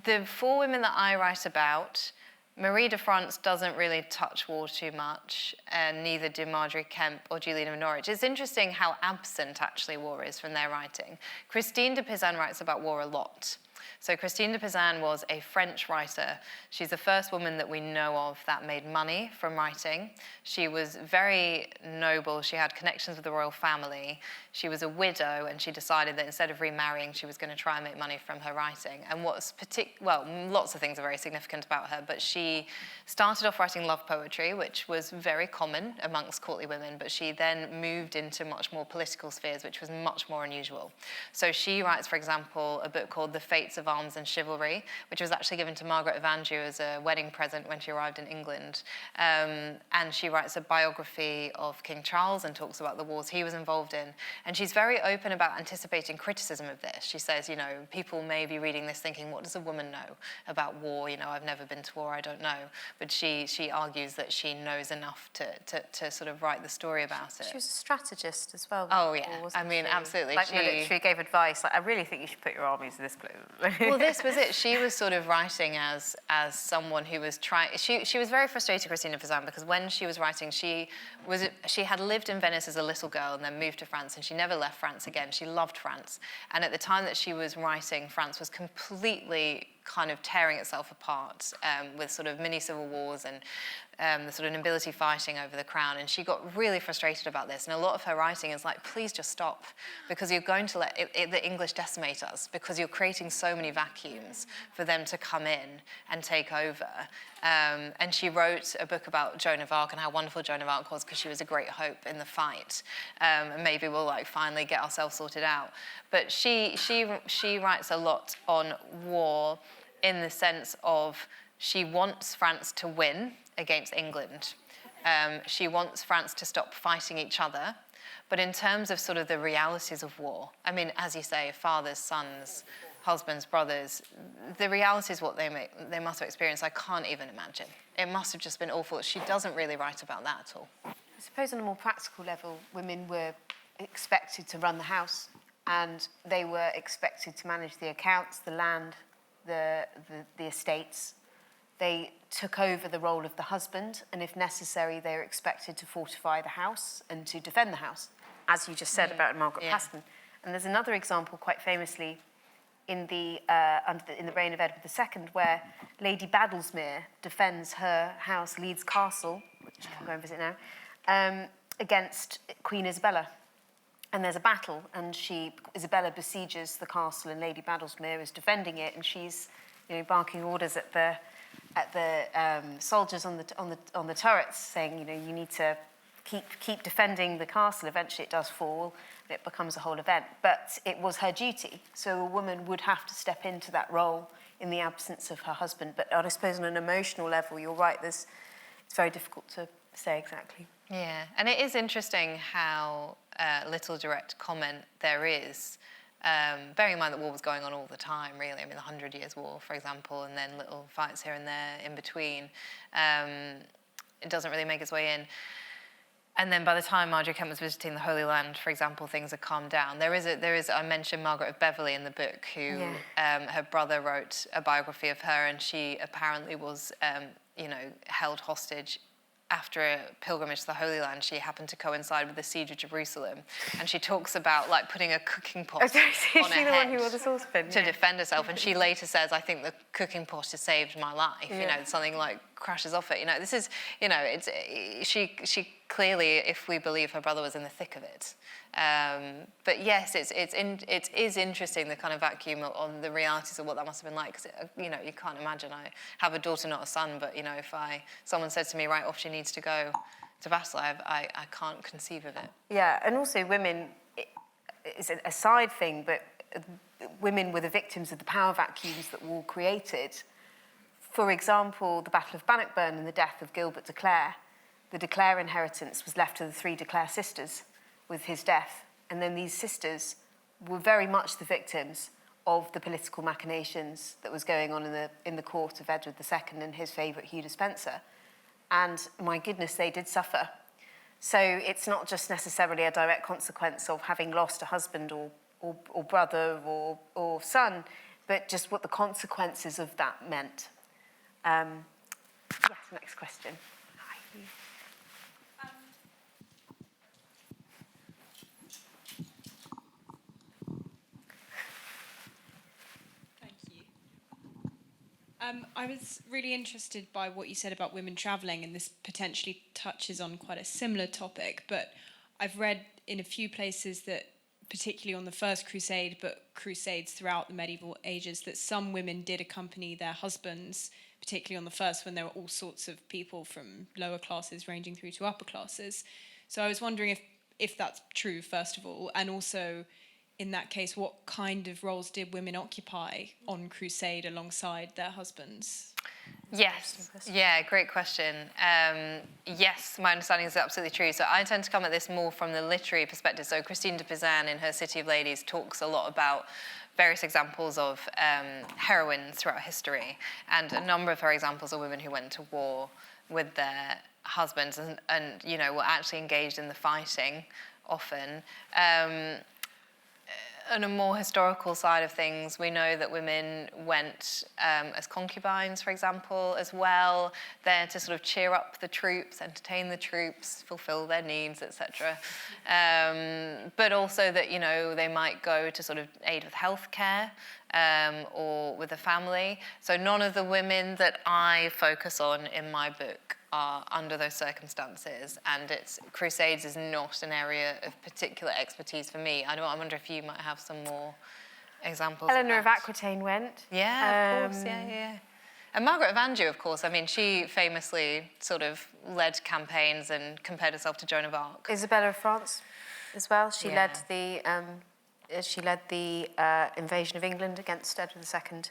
The four women that I write about, Marie de France doesn't really touch war too much, and neither do Margery Kempe or Julian of Norwich. It's interesting how absent actually war is from their writing. Christine de Pizan writes about war a lot. So Christine de Pizan was a French writer. She's the first woman that we know of that made money from writing. She was very noble. She had connections with the royal family. She was a widow, and she decided that instead of remarrying, she was going to try and make money from her writing. And lots of things are very significant about her, but she started off writing love poetry, which was very common amongst courtly women, but she then moved into much more political spheres, which was much more unusual. So she writes, for example, a book called The Fates of Arms and Chivalry, which was actually given to Margaret of Anjou as a wedding present when she arrived in England. And she writes a biography of King Charles and talks about the wars he was involved in. And she's very open about anticipating criticism of this. She says, people may be reading this thinking, what does a woman know about war? I've never been to war, I don't know. But she argues that she knows enough to sort of write the story about it. She was a strategist as well. Oh, yeah. I mean, absolutely. Like military, gave advice. Like, I really think you should put your armies in this place. Well, this was it. She was sort of writing as someone who was trying. She was very frustrated, Christine de Pizan, because when she was writing, she had lived in Venice as a little girl and then moved to France, and she never left France again. She loved France, and at the time that she was writing, France was completely kind of tearing itself apart with sort of mini civil wars and the sort of nobility fighting over the crown. And she got really frustrated about this. And a lot of her writing is like, please just stop, because you're going to let the English decimate us, because you're creating so many vacuums for them to come in and take over. And she wrote a book about Joan of Arc and how wonderful Joan of Arc was, because she was a great hope in the fight. And maybe we'll finally get ourselves sorted out. But she writes a lot on war in the sense of she wants France to win against England. She wants France to stop fighting each other. But in terms of sort of the realities of war, I mean, as you say, fathers, sons, husbands, brothers, the realities what they must have experienced, I can't even imagine. It must have just been awful. She doesn't really write about that at all. I suppose on a more practical level, women were expected to run the house, and they were expected to manage the accounts, the land, the estates. They took over the role of the husband, and if necessary, they were expected to fortify the house and to defend the house, as you just said about Margaret Paston. And there's another example, quite famously, in the reign of Edward II, where Lady Badlesmere defends her house, Leeds Castle, which you can go and visit now, against Queen Isabella. And there's a battle, and Isabella besieges the castle, and Lady Badlesmere is defending it, and she's, barking orders at the soldiers on the turrets, saying, you need to keep defending the castle. Eventually, it does fall, and it becomes a whole event. But it was her duty, so a woman would have to step into that role in the absence of her husband. But I suppose on an emotional level, you're right. It's very difficult to say exactly. Yeah, and it is interesting how little direct comment there is. Bearing in mind that war was going on all the time, really. I mean, the 100 Years' War, for example, and then little fights here and there in between. It doesn't really make its way in. And then by the time Margery Kempe was visiting the Holy Land, for example, things had calmed down. There is. I mentioned Margaret of Beverley in the book, who her brother wrote a biography of her, and she apparently was, held hostage after a pilgrimage to the Holy Land. She happened to coincide with the siege of Jerusalem, and she talks about putting a cooking pot on her head to defend herself. And she later says, "I think the cooking pot has saved my life." Something crashes off it. This is, she clearly, if we believe her brother was in the thick of it. But yes, it is interesting, the kind of vacuum on the realities of what that must have been like, because you can't imagine. I have a daughter, not a son, but if someone said to me, right, off she needs to go to battle, I can't conceive of it. Yeah, and also women, it's a side thing, but women were the victims of the power vacuums that war created. For example, the Battle of Bannockburn and the death of Gilbert de Clare. The de Clare inheritance was left to the 3 de Clare sisters with his death. And then these sisters were very much the victims of the political machinations that was going on in the court of Edward II and his favourite Hugh Despenser. And my goodness, they did suffer. So it's not just necessarily a direct consequence of having lost a husband or brother or son, but just what the consequences of that meant. Yes, next question. Hi. Thank you. I was really interested by what you said about women travelling, and this potentially touches on quite a similar topic, but I've read in a few places that, particularly on the First Crusade, but crusades throughout the medieval ages, that some women did accompany their husbands, particularly on the first, when there were all sorts of people from lower classes ranging through to upper classes. So I was wondering if that's true, first of all, and also, in that case, what kind of roles did women occupy on crusade alongside their husbands? Yes, yeah, great question. Yes, my understanding is absolutely true. So I tend to come at this more from the literary perspective. So Christine de Pizan in her City of Ladies talks a lot about various examples of heroines throughout history, and a number of her examples are women who went to war with their husbands and you know, were actually engaged in the fighting often. On a more historical side of things, we know that women went as concubines, for example, as well, there to sort of cheer up the troops, entertain the troops, fulfill their needs, etc. But also that, you know, they might go to sort of aid with healthcare or with a family. So none of the women that I focus on in my book are under those circumstances, and Crusades is not an area of particular expertise for me. I wonder if you might have some more examples. Eleanor of Aquitaine went. Yeah, of course, yeah. And Margaret of Anjou, of course. I mean, she famously sort of led campaigns and compared herself to Joan of Arc. Isabella of France, as well. She led the invasion of England against Edward II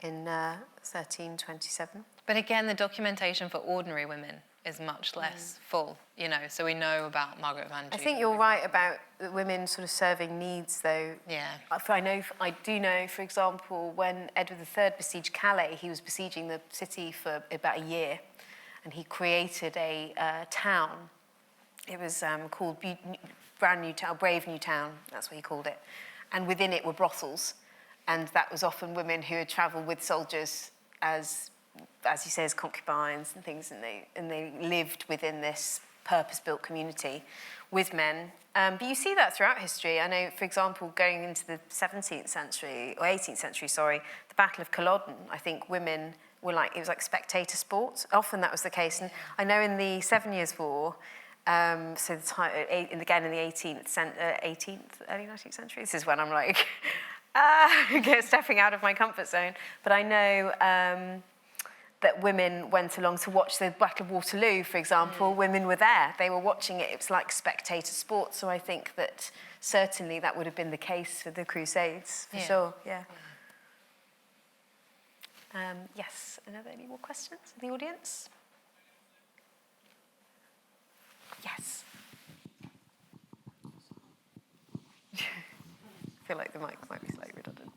in 1327. But again, the documentation for ordinary women is much less full, you know, so we know about Margaret of Anjou. I think you're right about women sort of serving needs, though. Yeah. I do know, for example, when Edward III besieged Calais, he was besieging the city for about a year, and he created a town. It was called Brave New Town, that's what he called it. And within it were brothels, and that was often women who had travelled with soldiers as you say, as concubines and things, and they lived within this purpose-built community with men. But you see that throughout history. I know, for example, going into the 17th century, or 18th century, the Battle of Culloden, I think women were it was like spectator sport. Often that was the case. And I know in the 7 Years' War, again in the 18th, early 19th century, this is when I'm like, stepping out of my comfort zone. But I know that women went along to watch the Battle of Waterloo, for example. Women were there. They were watching it. It was like spectator sport. So I think that certainly that would have been the case for the Crusades, for sure, yeah. Yes, any more questions in the audience? Yes. I feel like the mic might be slightly redundant.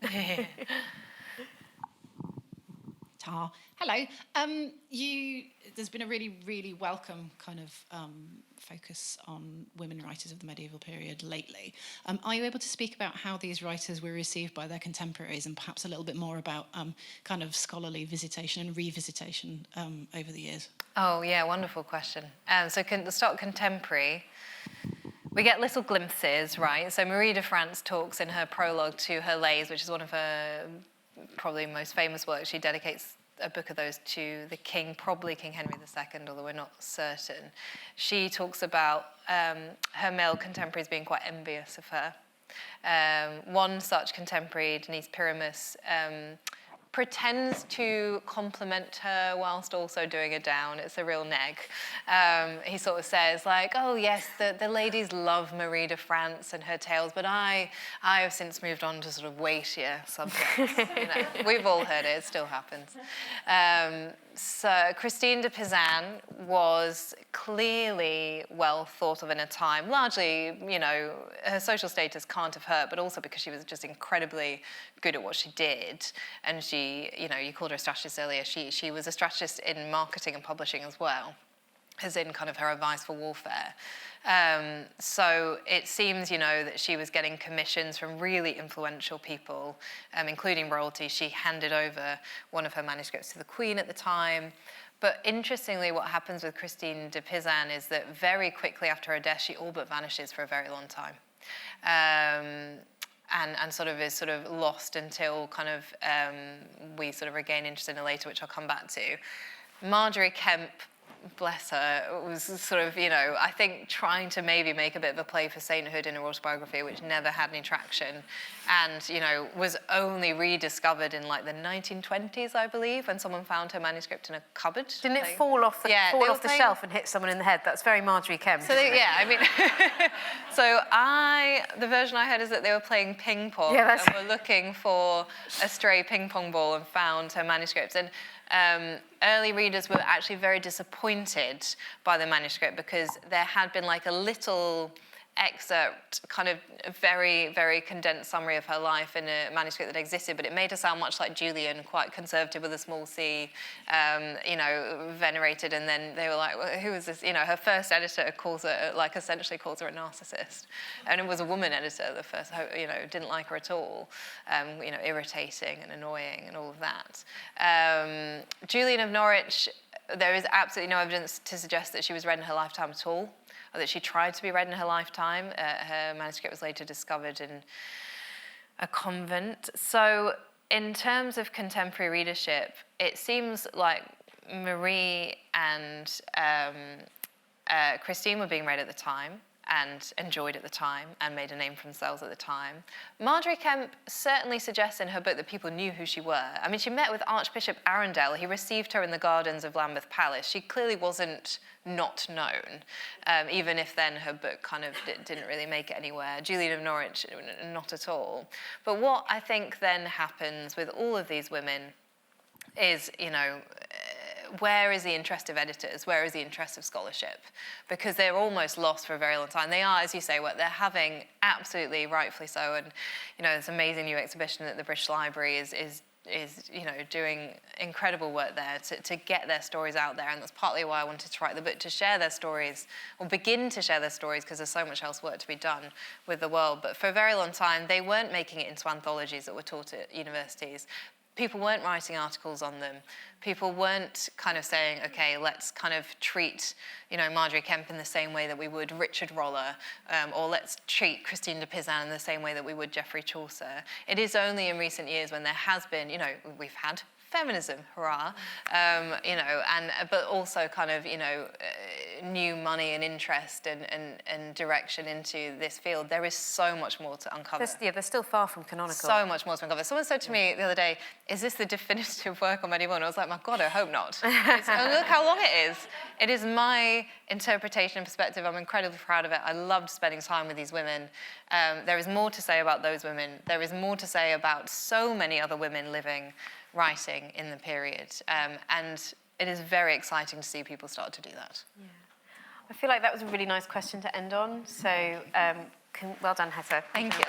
Hello. There's been a really, really welcome kind of focus on women writers of the medieval period lately. Are you able to speak about how these writers were received by their contemporaries, and perhaps a little bit more about kind of scholarly visitation and revisitation over the years? Oh, yeah, wonderful question. So the start contemporary, we get little glimpses, right? So Marie de France talks in her prologue to her Lays, which is one of her probably most famous works. She dedicates a book of those to the king, probably King Henry II, although we're not certain. She talks about her male contemporaries being quite envious of her. One such contemporary, Denise Pyramus, pretends to compliment her whilst also doing a down. It's a real neg. He sort of says like, oh yes, the ladies love Marie de France and her tales, but I have since moved on to sort of weightier subjects. We've all heard it still happens. So Christine de Pizan was clearly well thought of in a time, largely, her social status can't have hurt, but also because she was just incredibly good at what she did. And she, you called her a strategist earlier, she was a strategist in marketing and publishing as well, as in kind of her advice for warfare. So it seems, that she was getting commissions from really influential people, including royalty. She handed over one of her manuscripts to the Queen at the time. But interestingly, what happens with Christine de Pizan is that very quickly after her death, she all but vanishes for a very long time. And sort of is sort of lost until kind of we sort of regain interest in her later, which I'll come back to. Margery Kempe, bless her, was sort of, I think trying to maybe make a bit of a play for sainthood in her autobiography, which never had any traction, and, was only rediscovered in like the 1920s, I believe, when someone found her manuscript in a cupboard. Didn't it fall off the shelf and hit someone in the head? That's very Margery Kempe. So the version I heard is that they were playing ping pong and were looking for a stray ping pong ball and found her manuscript. And early readers were actually very disappointed by the manuscript because there had been like a little excerpt, kind of a very, very condensed summary of her life in a manuscript that existed, but it made her sound much like Julian, quite conservative with a small c, venerated, and then they were like, well, who is this? Her first editor essentially calls her a narcissist. And it was a woman editor, the first, didn't like her at all, irritating and annoying and all of that. Julian of Norwich, there is absolutely no evidence to suggest that she was read in her lifetime at all, or that she tried to be read in her lifetime. Her manuscript was later discovered in a convent. So in terms of contemporary readership, it seems like Marie and Christine were being read at the time and enjoyed at the time and made a name for themselves at the time. Margery Kempe certainly suggests in her book that people knew who she were. I mean, she met with Archbishop Arundel. He received her in the gardens of Lambeth Palace. She clearly wasn't not known, even if then her book kind of didn't really make it anywhere. Julian of Norwich, not at all. But what I think then happens with all of these women is, where is the interest of editors? Where is the interest of scholarship? Because they're almost lost for a very long time. They are, as you say, they're having absolutely rightfully so. And, this amazing new exhibition at the British Library is doing incredible work there to get their stories out there. And that's partly why I wanted to write the book, to share their stories, or begin to share their stories, because there's so much else work to be done with the world. But for a very long time, they weren't making it into anthologies that were taught at universities. People weren't writing articles on them. People weren't kind of saying, okay, let's kind of treat, Margery Kempe in the same way that we would Richard Roller, or let's treat Christine de Pizan in the same way that we would Geoffrey Chaucer. It is only in recent years when there has been, we've had feminism, hurrah, but also kind of, new money and interest and direction into this field. There is so much more to uncover. They're still far from canonical. So much more to uncover. Someone said to me the other day, is this the definitive work on medieval? And I was like, my God, I hope not. And look how long it is. It is my interpretation and perspective. I'm incredibly proud of it. I loved spending time with these women. There is more to say about those women. There is more to say about so many other women writing in the period. And it is very exciting to see people start to do that. Yeah. I feel like that was a really nice question to end on. So well done, Hetta. Thank you.